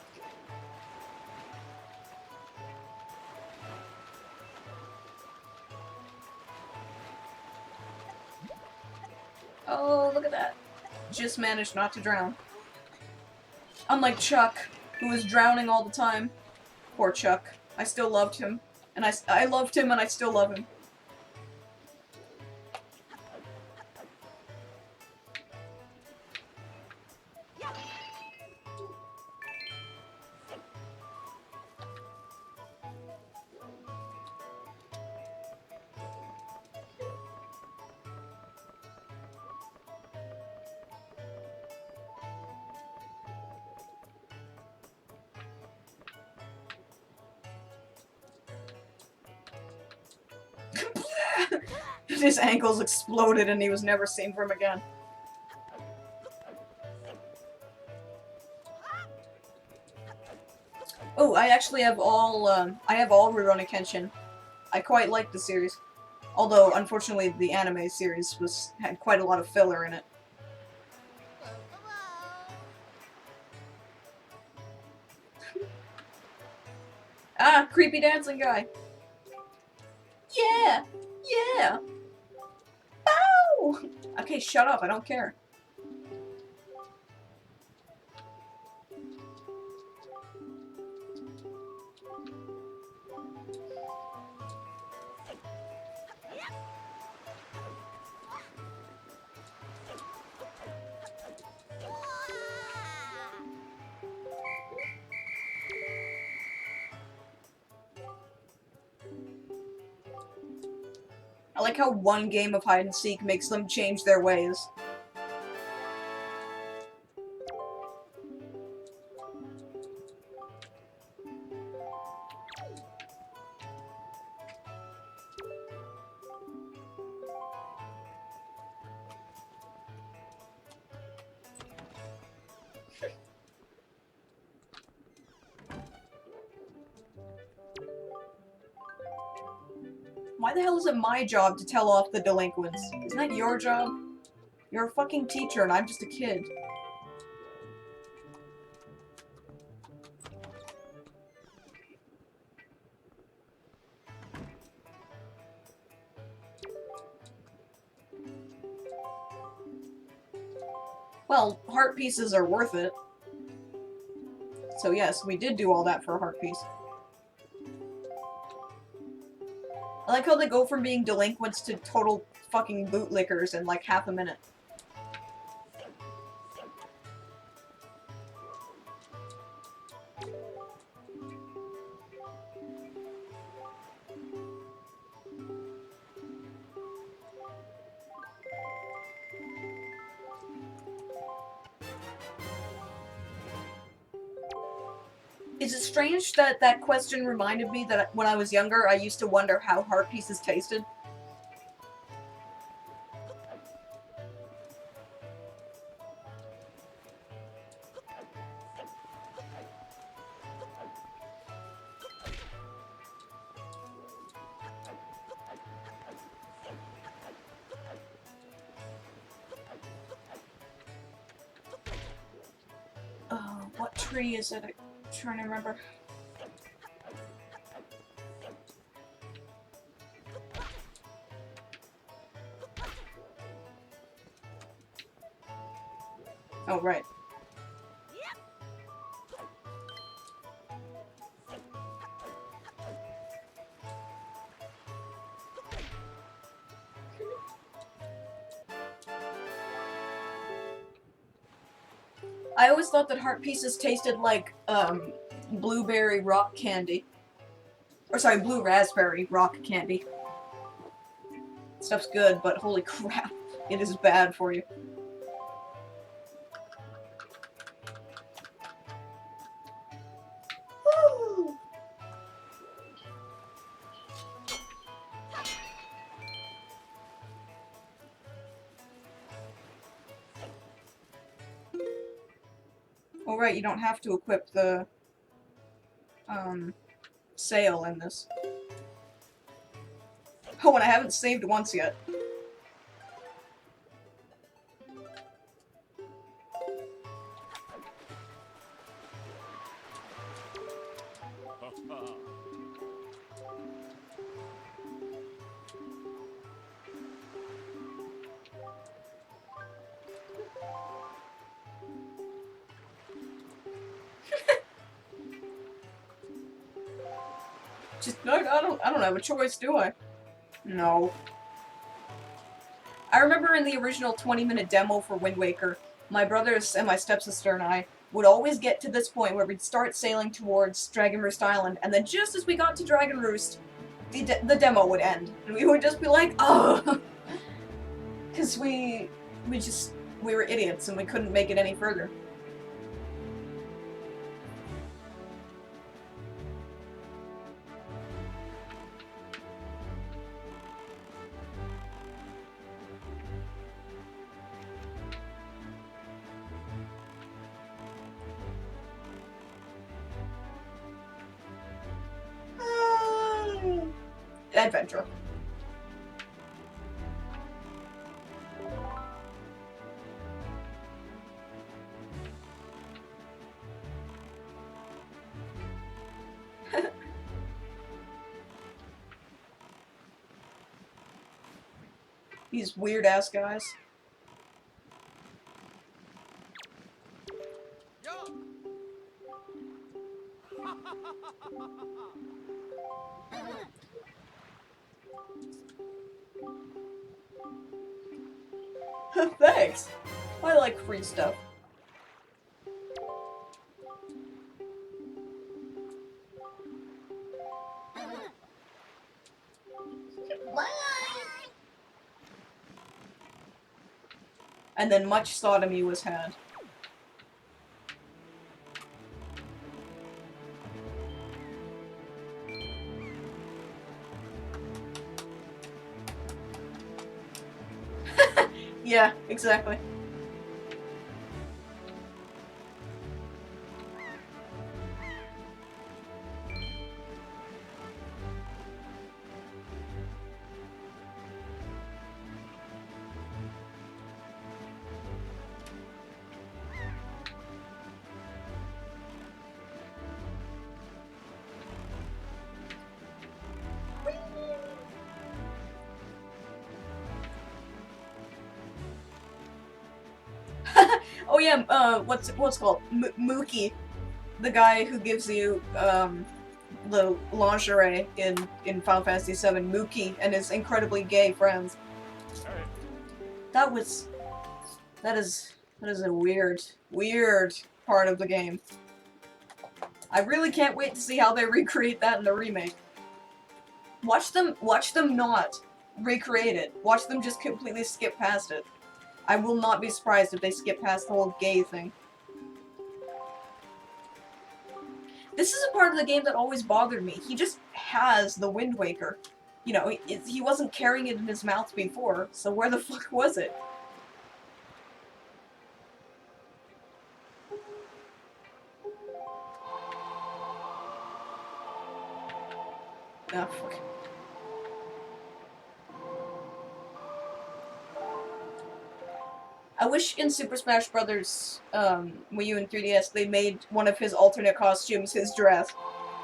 Oh, look at that. Just managed not to drown. Unlike Chuck, who was drowning all the time. Poor Chuck. I still loved him. And I loved him and I still love him. His ankles exploded and he was never seen from again. Oh, I actually have all, Rurouni Kenshin. I quite like the series. Although, unfortunately, the anime series had quite a lot of filler in it. Ah, creepy dancing guy! Yeah! Yeah! Bow! Okay, shut up, I don't care. I like how one game of hide-and-seek makes them change their ways. Why the hell is it my job to tell off the delinquents? Isn't that your job? You're a fucking teacher and I'm just a kid. Well, heart pieces are worth it. So yes, we did do all that for a heart piece. I like how they go from being delinquents to total fucking bootlickers in like half a minute. Is it strange that that question reminded me that when I was younger, I used to wonder how heart pieces tasted? What tree is it? I'm trying to remember. Oh, right. I always thought that heart pieces tasted like, blueberry rock candy. Or sorry, blue raspberry rock candy. Stuff's good, but holy crap, it is bad for you. Oh right, you don't have to equip the, sail in this. Oh, and I haven't saved once yet. Just, no, I don't have a choice, do I? No. I remember in the original 20-minute demo for Wind Waker, my brothers and my stepsister and I would always get to this point where we'd start sailing towards Dragon Roost Island, and then just as we got to Dragon Roost, the demo would end. And we would just be like, oh! Because we were idiots and we couldn't make it any further. Adventure. These weird-ass guys. Thanks! I like free stuff. And then much sodomy was had. Yeah, exactly. Oh yeah, what's it called? Mookie, the guy who gives you the lingerie in Final Fantasy VII. Mookie and his incredibly gay friends. That is a weird part of the game. I really can't wait to see how they recreate that in the remake. Watch them not recreate it. Watch them just completely skip past it. I will not be surprised if they skip past the whole gay thing. This is a part of the game that always bothered me. He just has the Wind Waker. You know, he wasn't carrying it in his mouth before, so where the fuck was it? Ah, fuck. I wish in Super Smash Brothers, Wii U and 3DS, they made one of his alternate costumes his dress.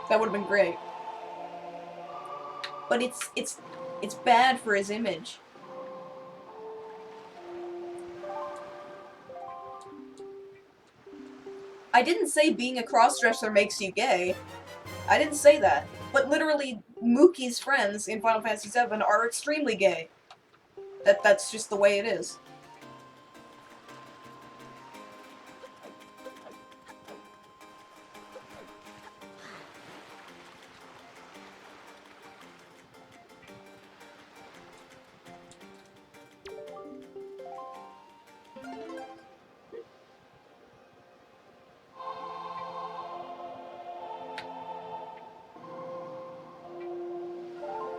That would have been great. But it's bad for his image. I didn't say being a crossdresser makes you gay. I didn't say that. But literally, Mookie's friends in Final Fantasy VII are extremely gay. That's just the way it is.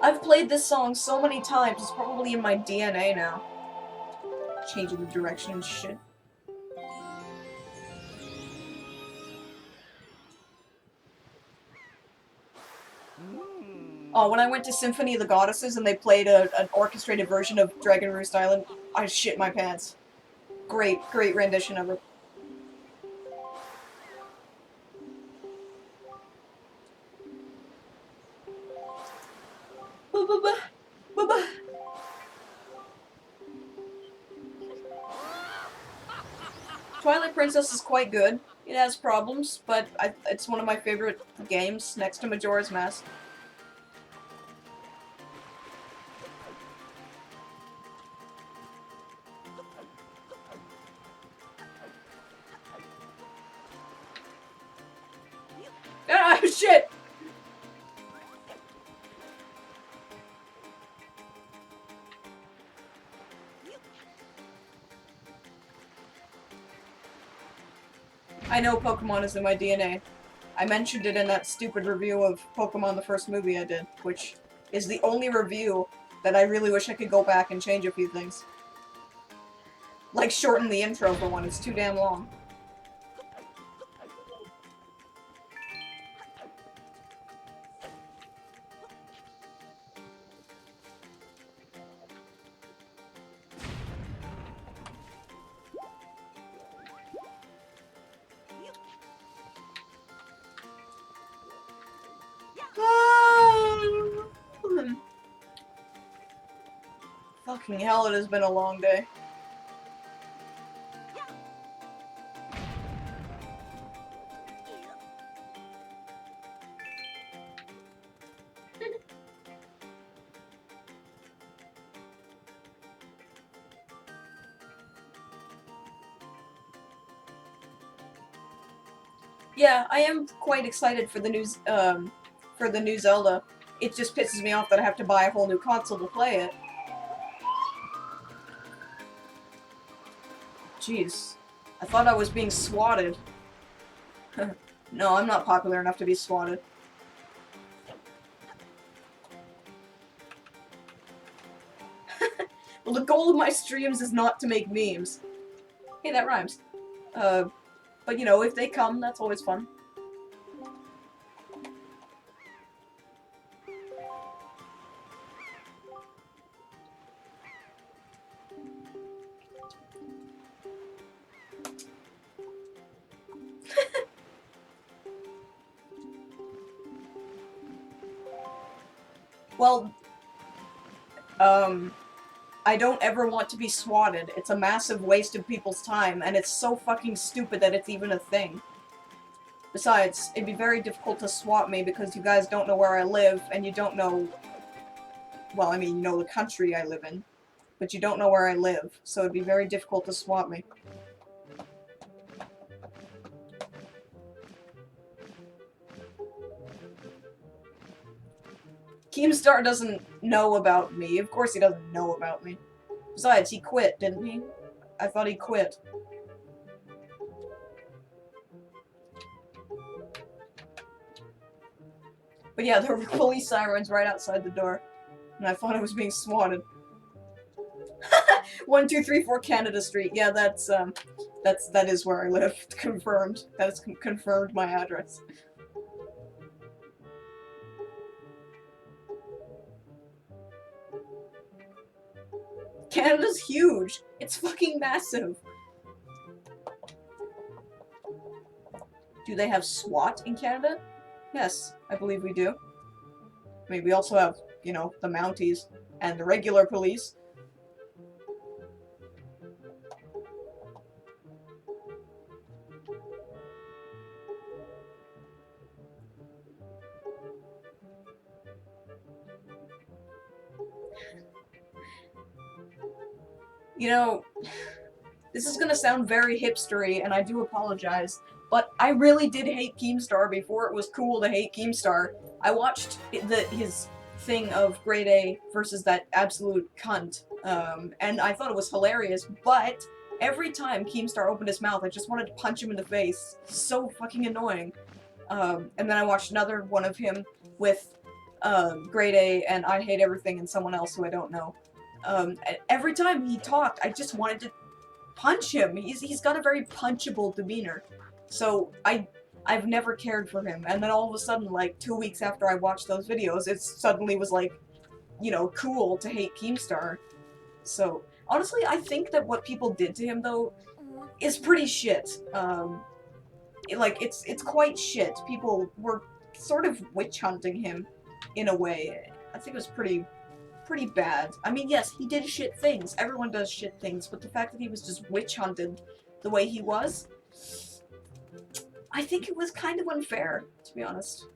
I've played this song so many times, it's probably in my DNA now. Changing the direction and shit. Oh, when I went to Symphony of the Goddesses and they played an orchestrated version of Dragon Roost Island, I shit my pants. Great rendition of it. Twilight Princess is quite good. It has problems, but it's one of my favorite games, next to Majora's Mask. Ah, shit! I know Pokemon is in my DNA. I mentioned it in that stupid review of Pokemon the first movie I did, which is the only review that I really wish I could go back and change a few things. Like shorten the intro for one, it's too damn long. Fucking hell, it has been a long day. Yeah, I am quite excited for the new Zelda. It just pisses me off that I have to buy a whole new console to play it. Jeez. I thought I was being swatted. No, I'm not popular enough to be swatted. Well, the goal of my streams is not to make memes. Hey, that rhymes. But you know, if they come, that's always fun. Well, I don't ever want to be swatted. It's a massive waste of people's time, and it's so fucking stupid that it's even a thing. Besides, it'd be very difficult to swat me because you guys don't know where I live, and you don't know... Well, I mean, you know the country I live in, but you don't know where I live, so it'd be very difficult to swat me. Keemstar doesn't know about me. Of course he doesn't know about me. Besides, he quit, didn't he? I thought he quit. But yeah, there were police sirens right outside the door, and I thought I was being swatted. 1234 Canada Street. Yeah, that is where I live. Confirmed. That has confirmed my address. Canada's huge. It's fucking massive. Do they have SWAT in Canada? Yes, I believe we do. I mean, we also have, you know, the Mounties and the regular police. You know, this is gonna sound very hipstery, and I do apologize, but I really did hate Keemstar before it was cool to hate Keemstar. I watched his thing of Grade A versus that absolute cunt, and I thought it was hilarious, but every time Keemstar opened his mouth, I just wanted to punch him in the face. So fucking annoying. And then I watched another one of him with Grade A and I Hate Everything and someone else who I don't know. Every time he talked, I just wanted to punch him. He's got a very punchable demeanor. So I've never cared for him. And then all of a sudden, like 2 weeks after I watched those videos, it suddenly was like, you know, cool to hate Keemstar. So honestly, I think that what people did to him though is pretty shit. It's quite shit. People were sort of witch hunting him in a way. I think it was pretty bad. I mean, yes, he did shit things. Everyone does shit things, but the fact that he was just witch hunted the way he was, I think it was kind of unfair, to be honest.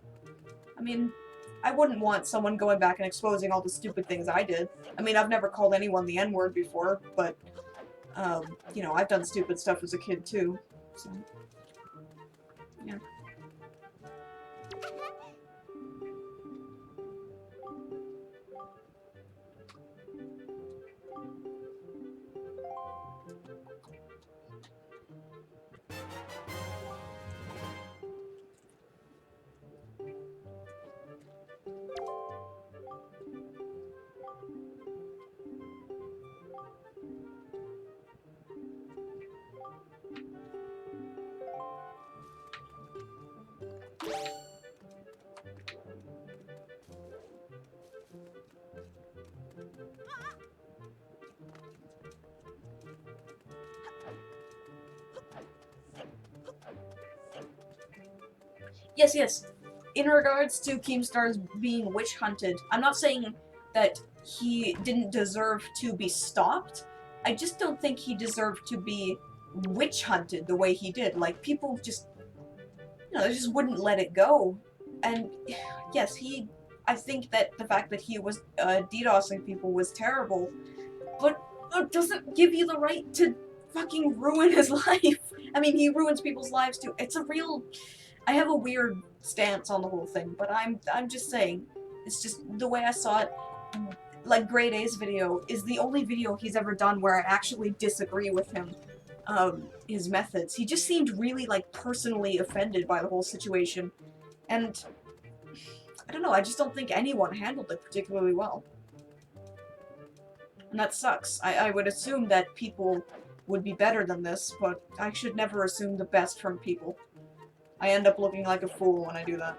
I mean, I wouldn't want someone going back and exposing all the stupid things I did. I mean, I've never called anyone the N-word before, but, you know, I've done stupid stuff as a kid, too. So, yeah. Yes, yes. In regards to Keemstar's being witch hunted, I'm not saying that he didn't deserve to be stopped. I just don't think he deserved to be witch hunted the way he did. Like, people just, you know, they just wouldn't let it go. And yes, I think that the fact that he was DDoSing people was terrible, but it doesn't give you the right to fucking ruin his life. I mean, he ruins people's lives too. It's a real... I have a weird stance on the whole thing, but I'm just saying, it's just the way I saw it. Like, Grade A's video is the only video he's ever done where I actually disagree with him, his methods. He just seemed really, like, personally offended by the whole situation, and I don't know, I just don't think anyone handled it particularly well. And that sucks. I would assume that people would be better than this, but I should never assume the best from people. I end up looking like a fool when I do that.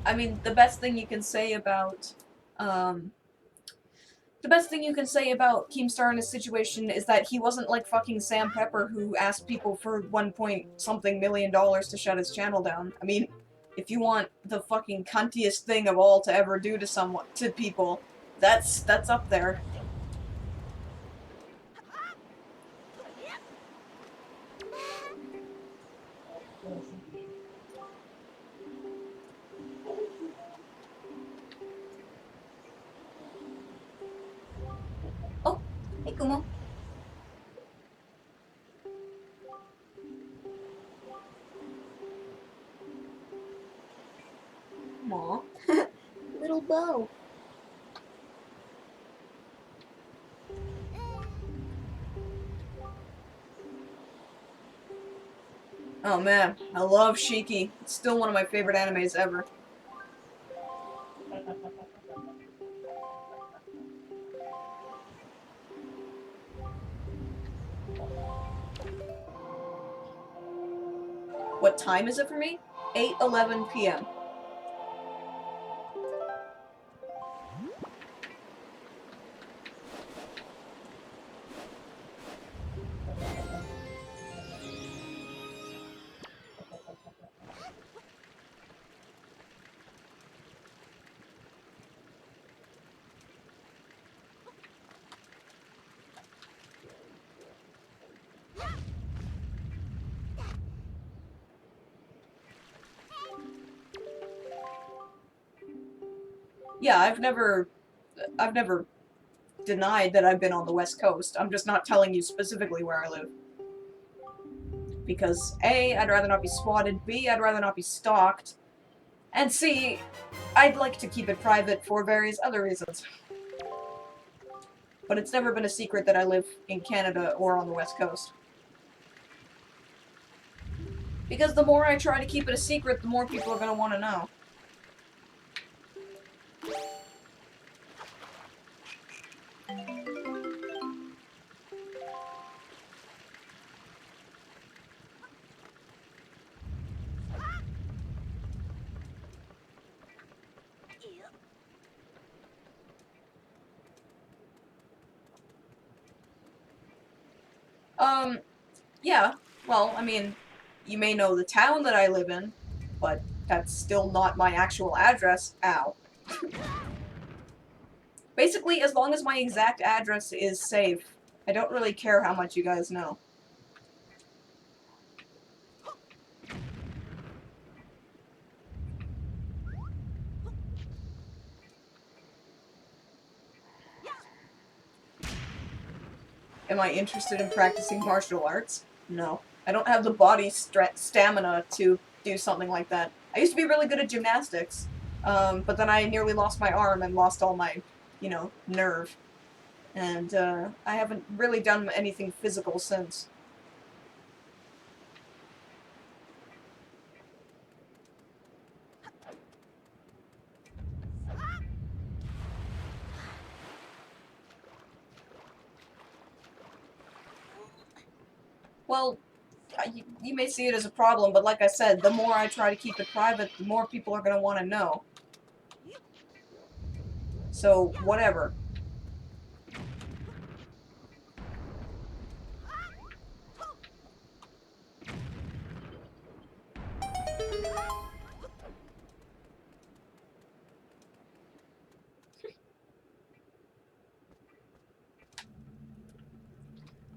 I mean, the best thing you can say about, Keemstar in his situation is that he wasn't like fucking Sam Pepper who asked people for 1 point something million to shut his channel down. I mean, if you want the fucking cuntiest thing of all to ever do to people, that's up there. Oh, Hey, Kumo. Aw. Little bow. Oh man, I love Shiki. It's still one of my favorite animes ever. What time is it for me? 8:11 p.m. Yeah, I've never denied that I've been on the West Coast. I'm just not telling you specifically where I live. Because A, I'd rather not be spotted, B, I'd rather not be stalked, and C, I'd like to keep it private for various other reasons. But it's never been a secret that I live in Canada or on the West Coast. Because the more I try to keep it a secret, the more people are going to want to know. Um, yeah. Well, I mean, you may know the town that I live in, but that's still not my actual address. Ow. Basically, as long as my exact address is safe, I don't really care how much you guys know. Am I interested in practicing martial arts? No. I don't have the body stamina to do something like that. I used to be really good at gymnastics, but then I nearly lost my arm and lost all my, nerve. And I haven't really done anything physical since. Well, you may see it as a problem, but like I said, the more I try to keep it private, the more people are going to want to know. So, whatever.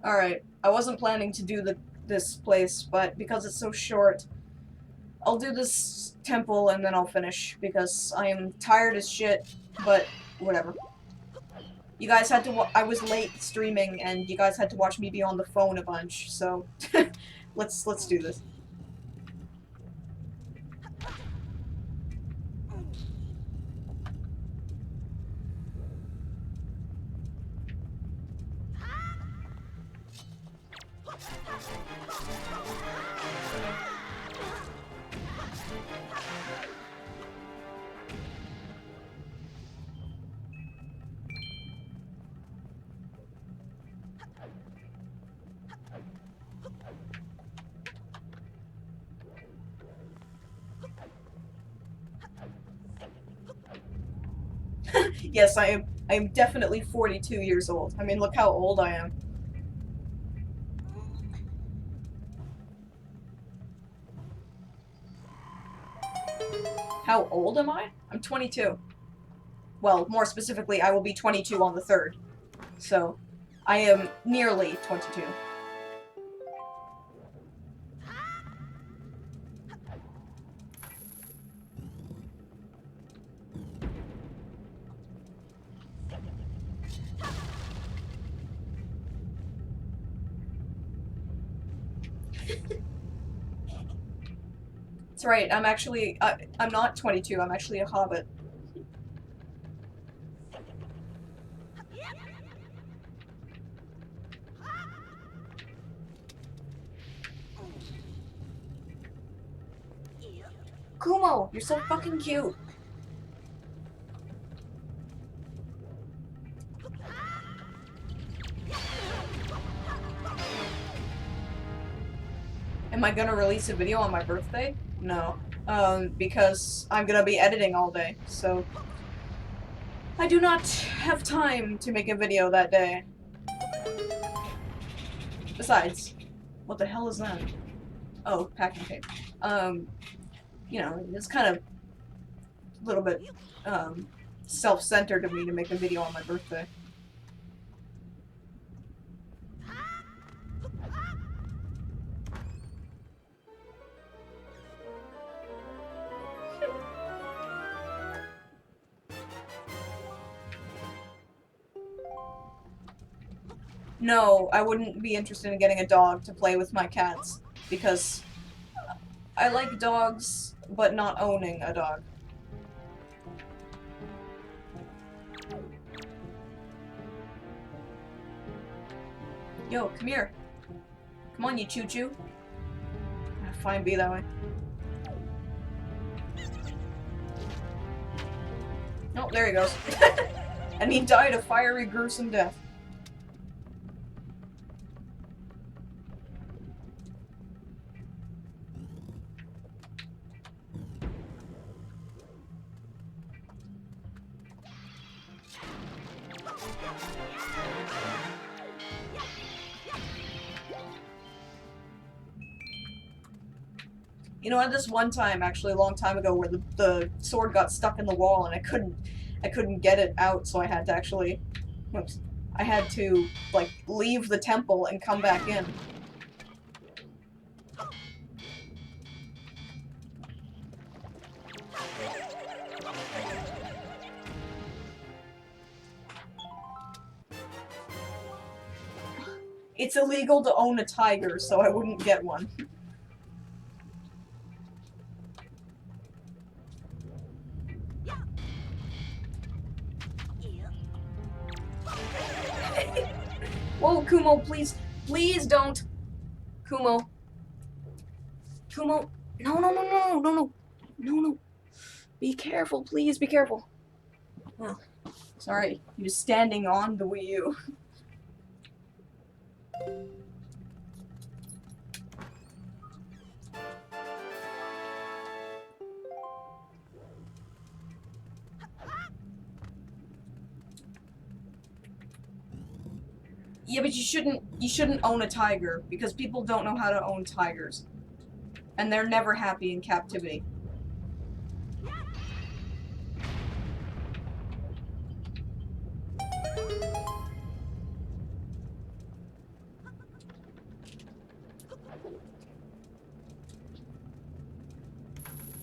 Alright, I wasn't planning to do this place, but because it's so short, I'll do this temple and then I'll finish, because I am tired as shit, but whatever. You guys had to I was late streaming, and you guys had to watch me be on the phone a bunch, so let's do this. Yes, I am definitely 42 years old. I mean, look how old I am. How old am I? I'm 22. Well, more specifically, I will be 22 on the 3rd. So, I am nearly 22. That's right, I'm actually, I'm not 22, I'm actually a hobbit. Kumo, you're so fucking cute. Am I gonna release a video on my birthday? No. Because I'm gonna be editing all day, so I do not have time to make a video that day. Besides, what the hell is that? Oh, packing tape. You know, it's kind of a little bit, self-centered of me to make a video on my birthday. No, I wouldn't be interested in getting a dog to play with my cats, because I like dogs, but not owning a dog. Yo, come here. Come on, you choo-choo. Fine, be that way. Oh, there he goes. And he died a fiery, gruesome death. You know, at this one time, actually, a long time ago, where the sword got stuck in the wall and I couldn't get it out, so I had to actually, whoops, I had to, like, leave the temple and come back in. It's illegal to own a tiger, so I wouldn't get one. Whoa, Kumo, please. Please don't. Kumo. Kumo. No, no, no, no, no, no. No, no. Be careful, please, be careful. Oh, sorry. He was standing on the Wii U. Yeah, but you shouldn't own a tiger, because people don't know how to own tigers. And they're never happy in captivity.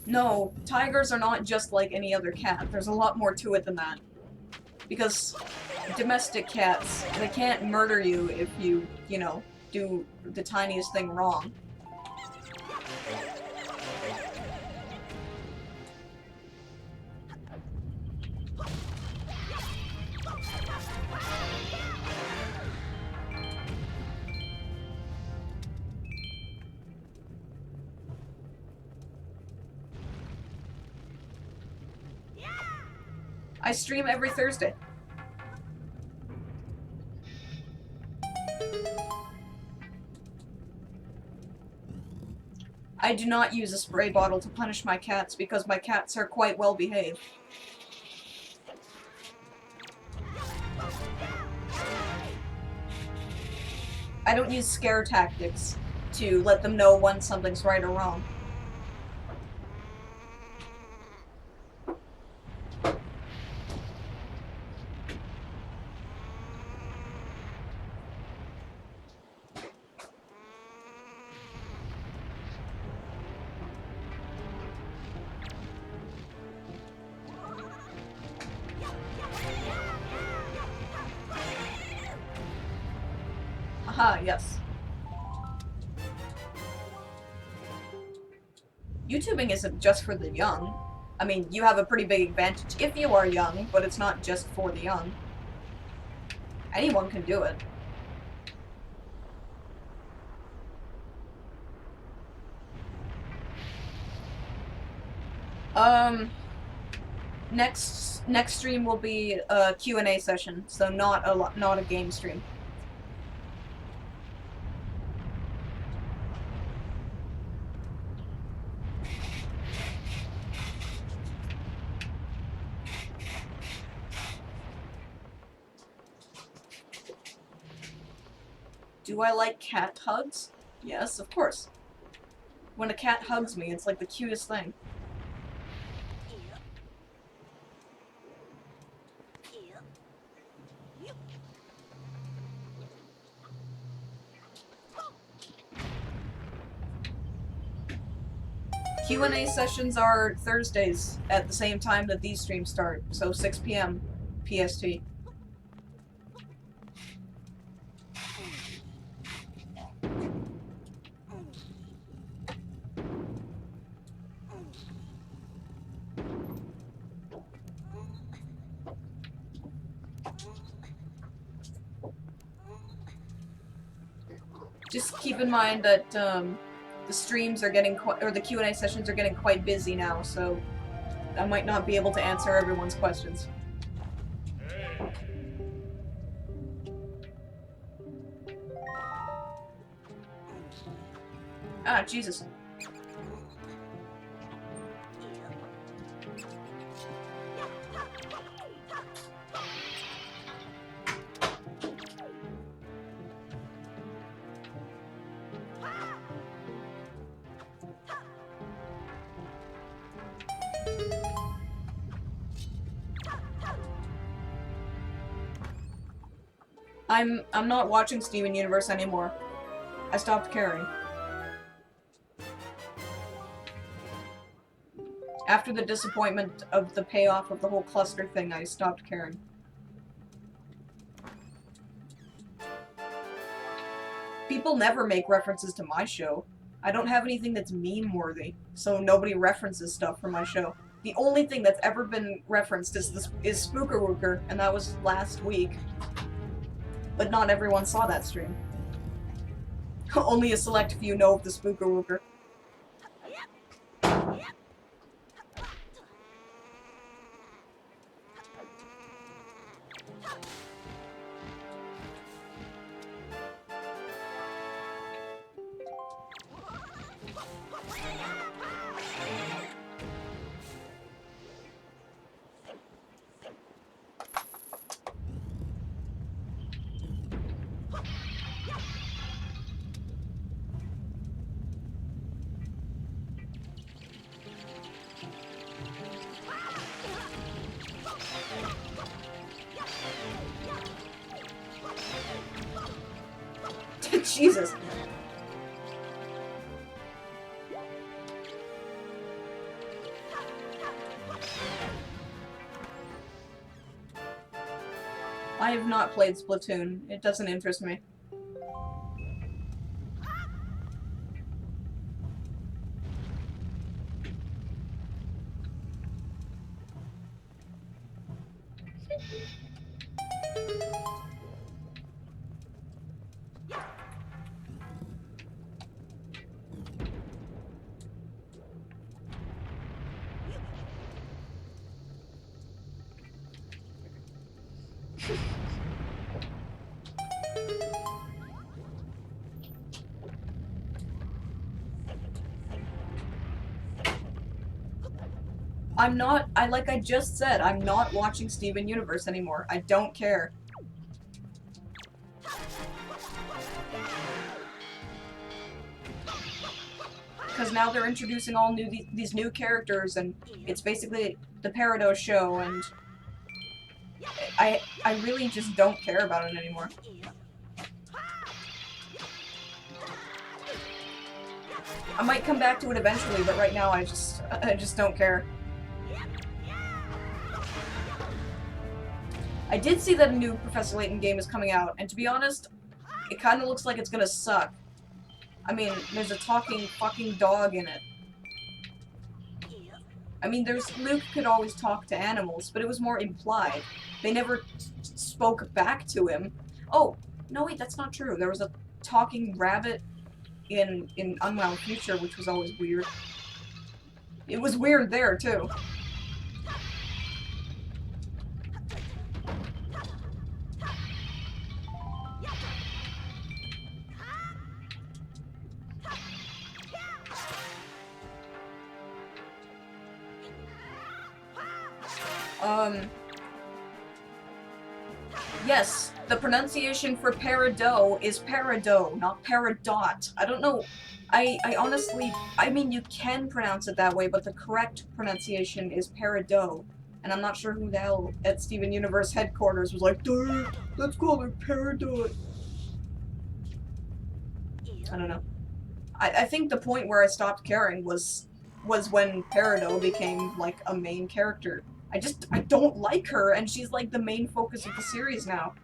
No, tigers are not just like any other cat. There's a lot more to it than that. Because domestic cats, they can't murder you if you know, do the tiniest thing wrong. I stream every Thursday. I do not use a spray bottle to punish my cats because my cats are quite well behaved. I don't use scare tactics to let them know when something's right or wrong. Aha, yes. YouTubing isn't just for the young. I mean, you have a pretty big advantage if you are young, but it's not just for the young. Anyone can do it. Next stream will be a Q&A session, so not a game stream. Do I like cat hugs? Yes, of course. When a cat hugs me, it's like the cutest thing. Q&A sessions are Thursdays at the same time that these streams start, so 6 p.m. PST. Just keep in mind that the streams are getting or the Q&A sessions are getting quite busy now, so I might not be able to answer everyone's questions. Ah, Jesus. I'm not watching Steven Universe anymore. I stopped caring. After the disappointment of the payoff of the whole cluster thing, I stopped caring. People never make references to my show. I don't have anything that's meme-worthy, so nobody references stuff from my show. The only thing that's ever been referenced is Spooker Wooker, and that was last week. But not everyone saw that stream. Only a select few know of the Spooker Wooker. Jesus. I have not played Splatoon. It doesn't interest me. like I just said, I'm not watching Steven Universe anymore. I don't care. Because now they're introducing all these new characters, and it's basically the Parados show, and I really just don't care about it anymore. I might come back to it eventually, but right now I just don't care. I did see that a new Professor Layton game is coming out, and to be honest, it kind of looks like it's gonna suck. I mean, there's a talking fucking dog in it. I mean, Luke could always talk to animals, but it was more implied. They never spoke back to him. Oh, no wait, that's not true. There was a talking rabbit in Unwound Future, which was always weird. It was weird there, too. Yes, the pronunciation for peridot is peridot, not peridot. I don't know. I honestly, I mean, you can pronounce it that way, but the correct pronunciation is peridot. And I'm not sure who the hell at Steven Universe headquarters was like, dude, let's call it peridot. I don't know. I think the point where I stopped caring was when Peridot became, like, a main character. I don't like her, and she's, like, the main focus of the series now.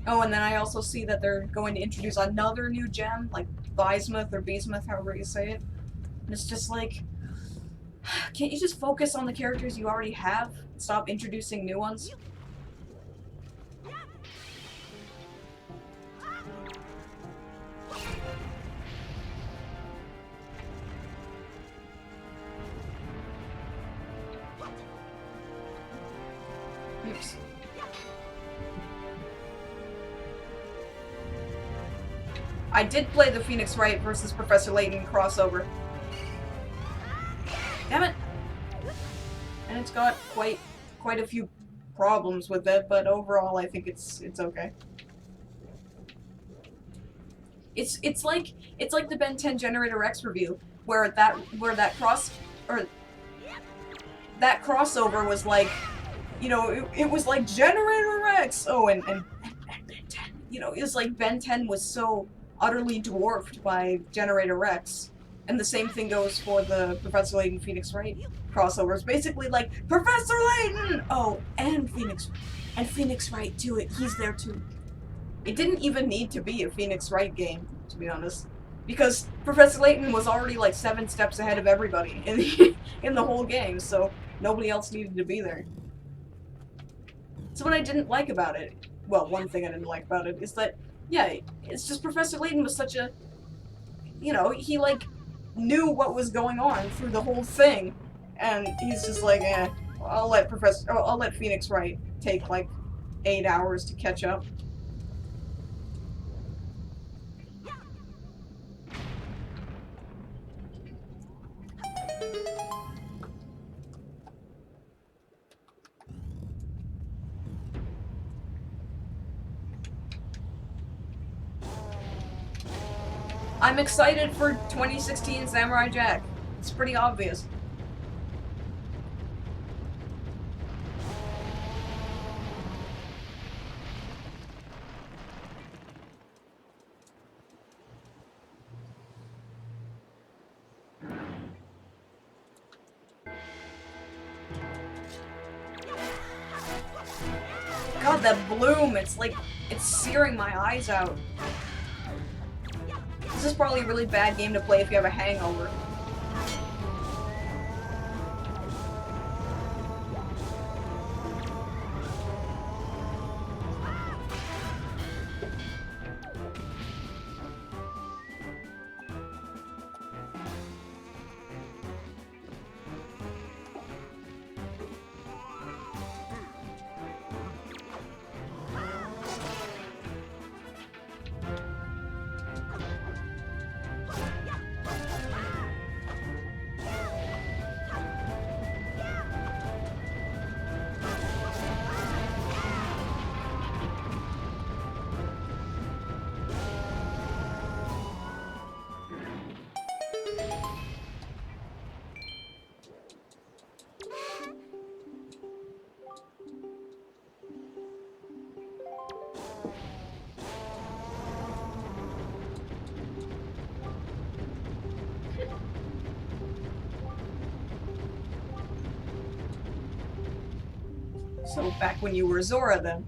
Oh, and then I also see that they're going to introduce another new gem, like Bismuth or Bismuth, however you say it. And it's just like, can't you just focus on the characters you already have? Stop introducing new ones? Oops. I did play the Phoenix Wright versus Professor Layton crossover. Damn it! And it's got quite a few problems with it, but overall I think it's okay. It's like the Ben 10 Generator X review, where that crossover was like, you know, it was like Generator X. Oh, and Ben 10, you know, it was like Ben 10 was so utterly dwarfed by Generator X. And the same thing goes for the Professor Layton Phoenix Wright crossovers. Basically, like, Professor Layton! Oh, and Phoenix Wright too. He's there too. It didn't even need to be a Phoenix Wright game, to be honest, because Professor Layton was already like 7 steps ahead of everybody in the whole game, so nobody else needed to be there. So what I didn't like about it, well, one thing I didn't like about it is that, yeah, it's just Professor Layton was such a, you know, he like knew what was going on through the whole thing, and he's just like, I'll let Phoenix Wright take like 8 hours to catch up. I'm excited for 2016 Samurai Jack. It's pretty obvious. God, that bloom, it's like, it's searing my eyes out. This is probably a really bad game to play if you have a hangover. So back when you were Zora, then.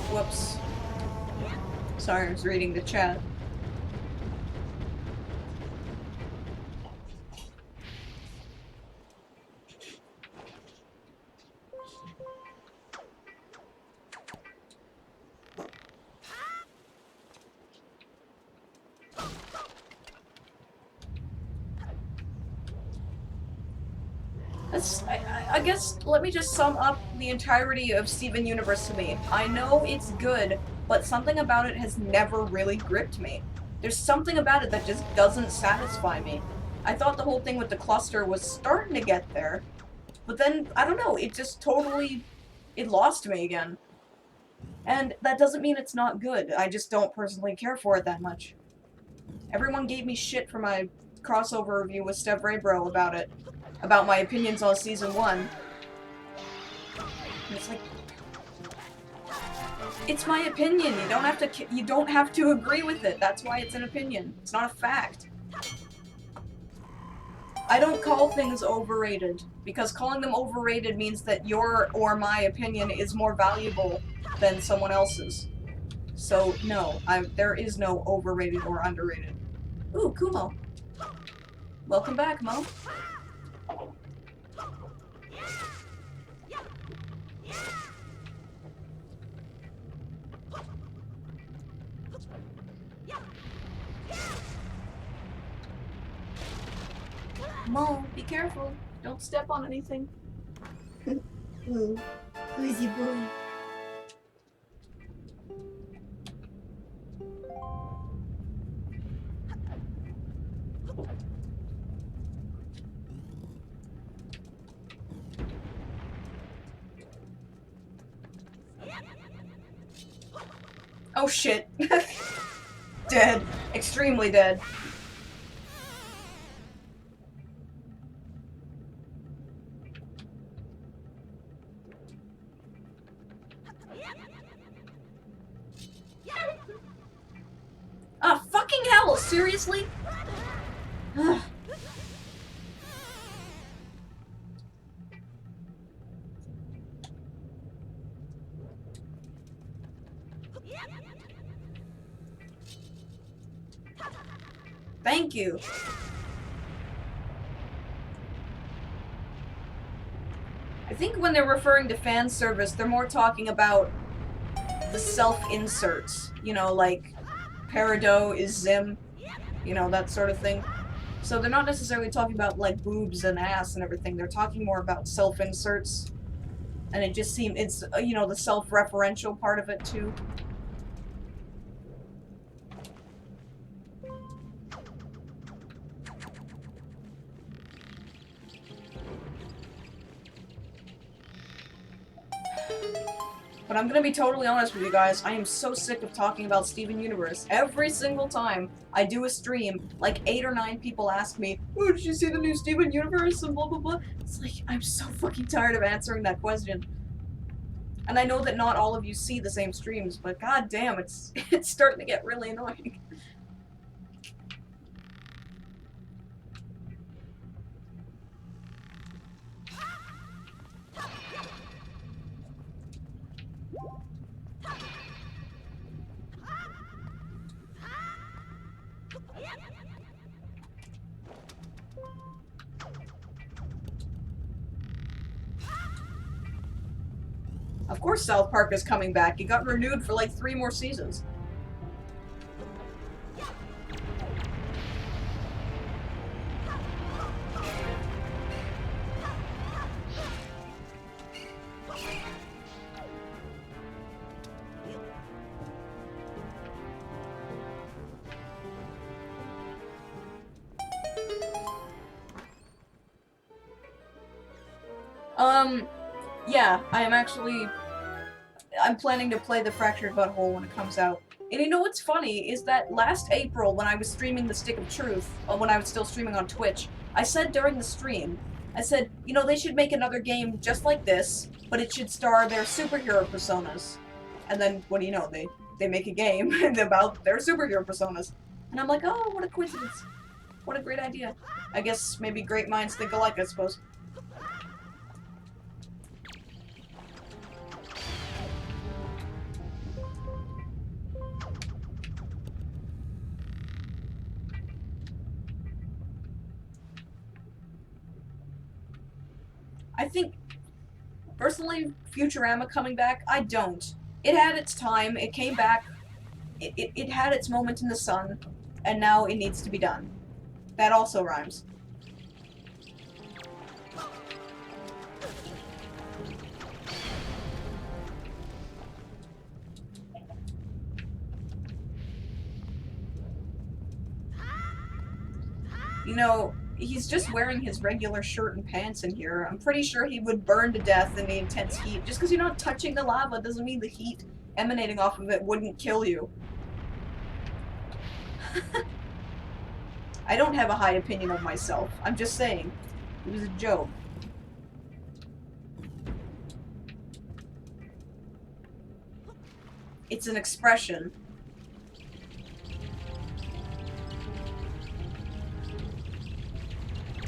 Whoops. Sorry, I was reading the chat. I guess, let me just sum up the entirety of Steven Universe to me. I know it's good, but something about it has never really gripped me. There's something about it that just doesn't satisfy me. I thought the whole thing with the cluster was starting to get there, but then, I don't know, it just totally... it lost me again. And that doesn't mean it's not good, I just don't personally care for it that much. Everyone gave me shit for my crossover review with Stev Raybro about it. About my opinions on Season 1. And it's like... it's my opinion, you don't have to agree with it, that's why it's an opinion. It's not a fact. I don't call things overrated, because calling them overrated means that your or my opinion is more valuable than someone else's. So, no, there is no overrated or underrated. Ooh, Kumo. Welcome back, Mo. Mo, be careful. Don't step on anything. Ooh, who's your boy? Oh shit. Dead. Extremely dead. Ah, fucking hell! Seriously? Thank you. I think when they're referring to fan service, they're more talking about the self-inserts. You know, like, Peridot is Zim. You know, that sort of thing. So they're not necessarily talking about, like, boobs and ass and everything. They're talking more about self-inserts. And it just seems, it's, you know, the self-referential part of it, too. But I'm gonna be totally honest with you guys, I am so sick of talking about Steven Universe. Every single time I do a stream, like 8 or 9 people ask me, oh, did you see the new Steven Universe and blah blah blah. It's like, I'm so fucking tired of answering that question. And I know that not all of you see the same streams, but god damn, it's starting to get really annoying. Of course South Park is coming back. It got renewed for like 3 more seasons. Yeah, I'm planning to play the Fractured Butthole when it comes out. And you know what's funny is that last April when I was streaming the Stick of Truth, when I was still streaming on Twitch, I said during the stream, I said, you know, they should make another game just like this, but it should star their superhero personas. And then, what do you know, they make a game about their superhero personas. And I'm like, oh, what a coincidence. What a great idea. I guess maybe great minds think alike, I suppose. I think, personally, Futurama coming back, I don't. It had its time, it came back, it had its moment in the sun, and now it needs to be done. That also rhymes. You know, he's just wearing his regular shirt and pants in here. I'm pretty sure he would burn to death in the intense heat. Just because you're not touching the lava doesn't mean the heat emanating off of it wouldn't kill you. I don't have a high opinion of myself. I'm just saying. It was a joke. It's an expression.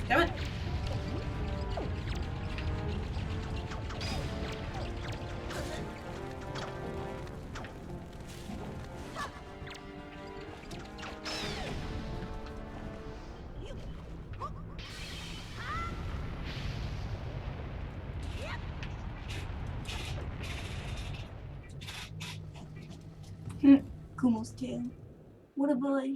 Damn it. Kumo's tail. What a boy.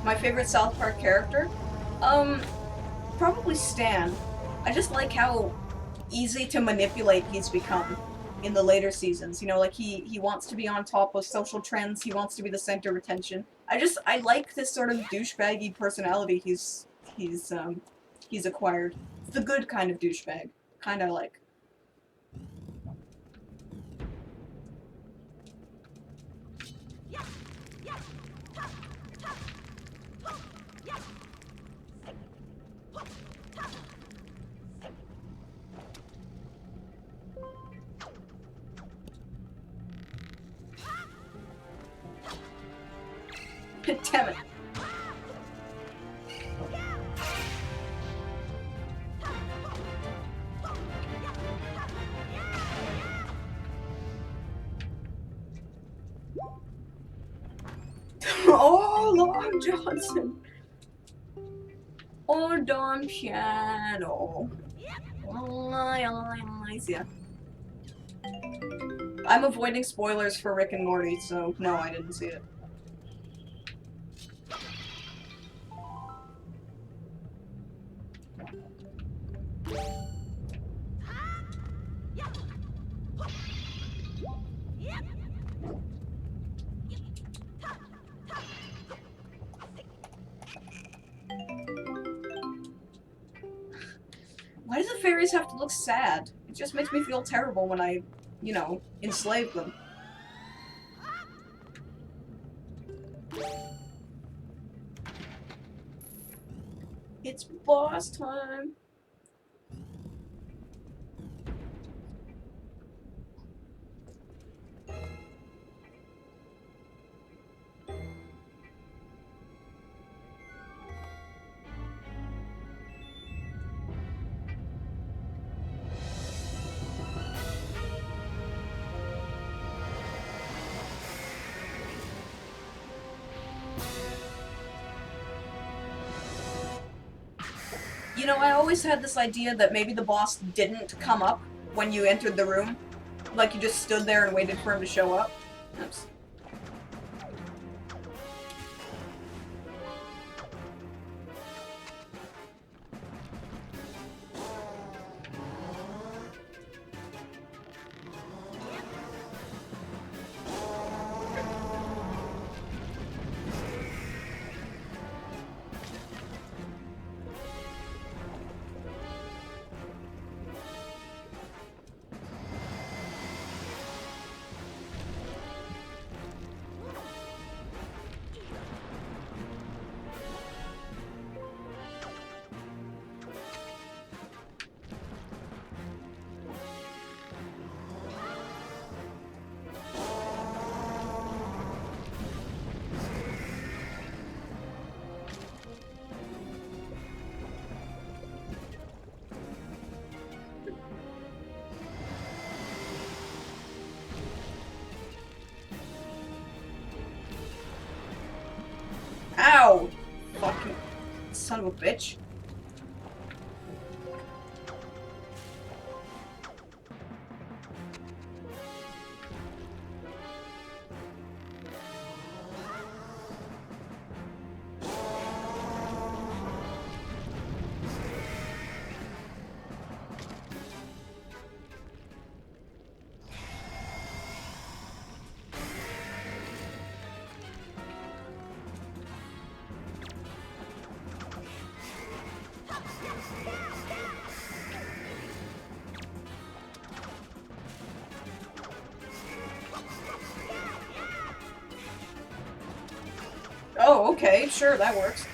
My favorite South Park character? Probably Stan. I just like how easy to manipulate he's become in the later seasons. You know, like he wants to be on top of social trends, he wants to be the center of attention. I like this sort of douchebaggy personality he's acquired. It's the good kind of douchebag. Kinda like. Damn it. Oh, Long Johnson. Or Don Piano. Yeah. I'm avoiding spoilers for Rick and Morty, so no, I didn't see it. Why do the fairies have to look sad? It just makes me feel terrible when I, you know, enslave them. It's boss time. You know, I always had this idea that maybe the boss didn't come up when you entered the room. Like you just stood there and waited for him to show up. Oops. of a bitch. Oh, okay, sure, that works.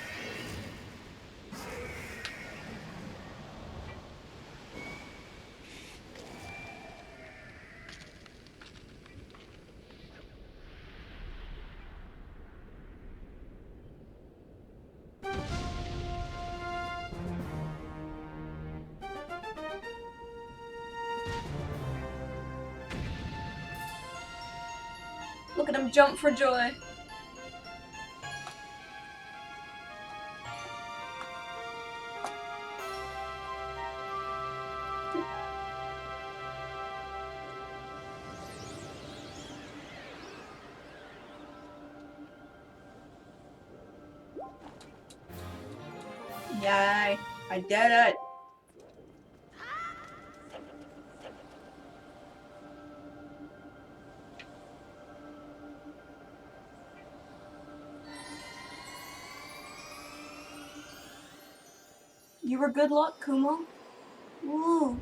Look at him jump for joy. Yay, I did it. You were good luck, Kumo. Woo.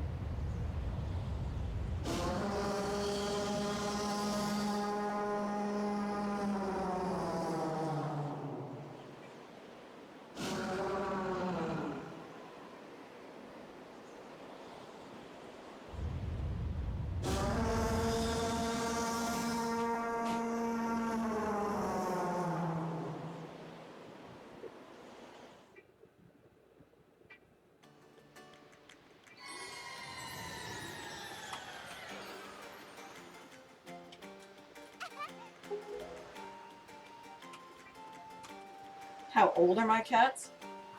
How old are my cats?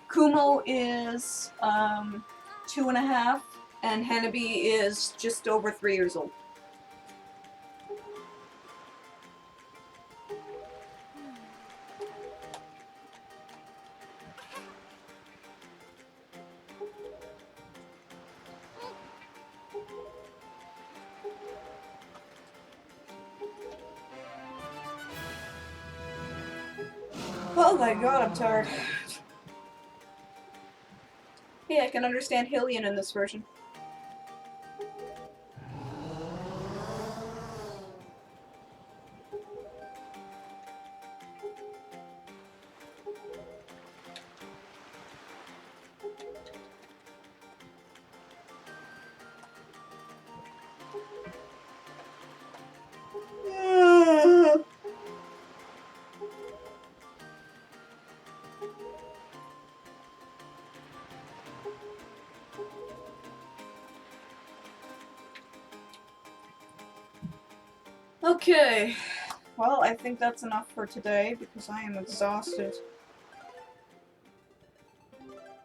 Kumo is 2.5, and Hanabi is just over 3 years old. Oh my god, I'm tired. Hey, I can understand Hylian in this version. Okay, well, I think that's enough for today because I am exhausted.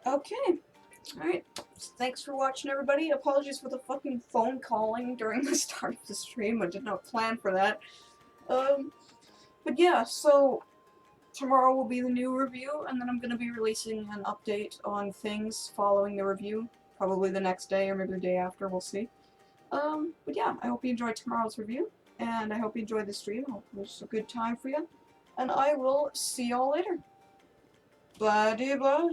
Okay, alright. Thanks for watching, everybody. Apologies for the fucking phone calling during the start of the stream. I did not plan for that. But yeah, so tomorrow will be the new review, and then I'm going to be releasing an update on things following the review. Probably the next day or maybe the day after, we'll see. But yeah, I hope you enjoyed tomorrow's review, and I hope you enjoyed the stream. I hope it was a good time for you. And I will see y'all later. Bye, bye.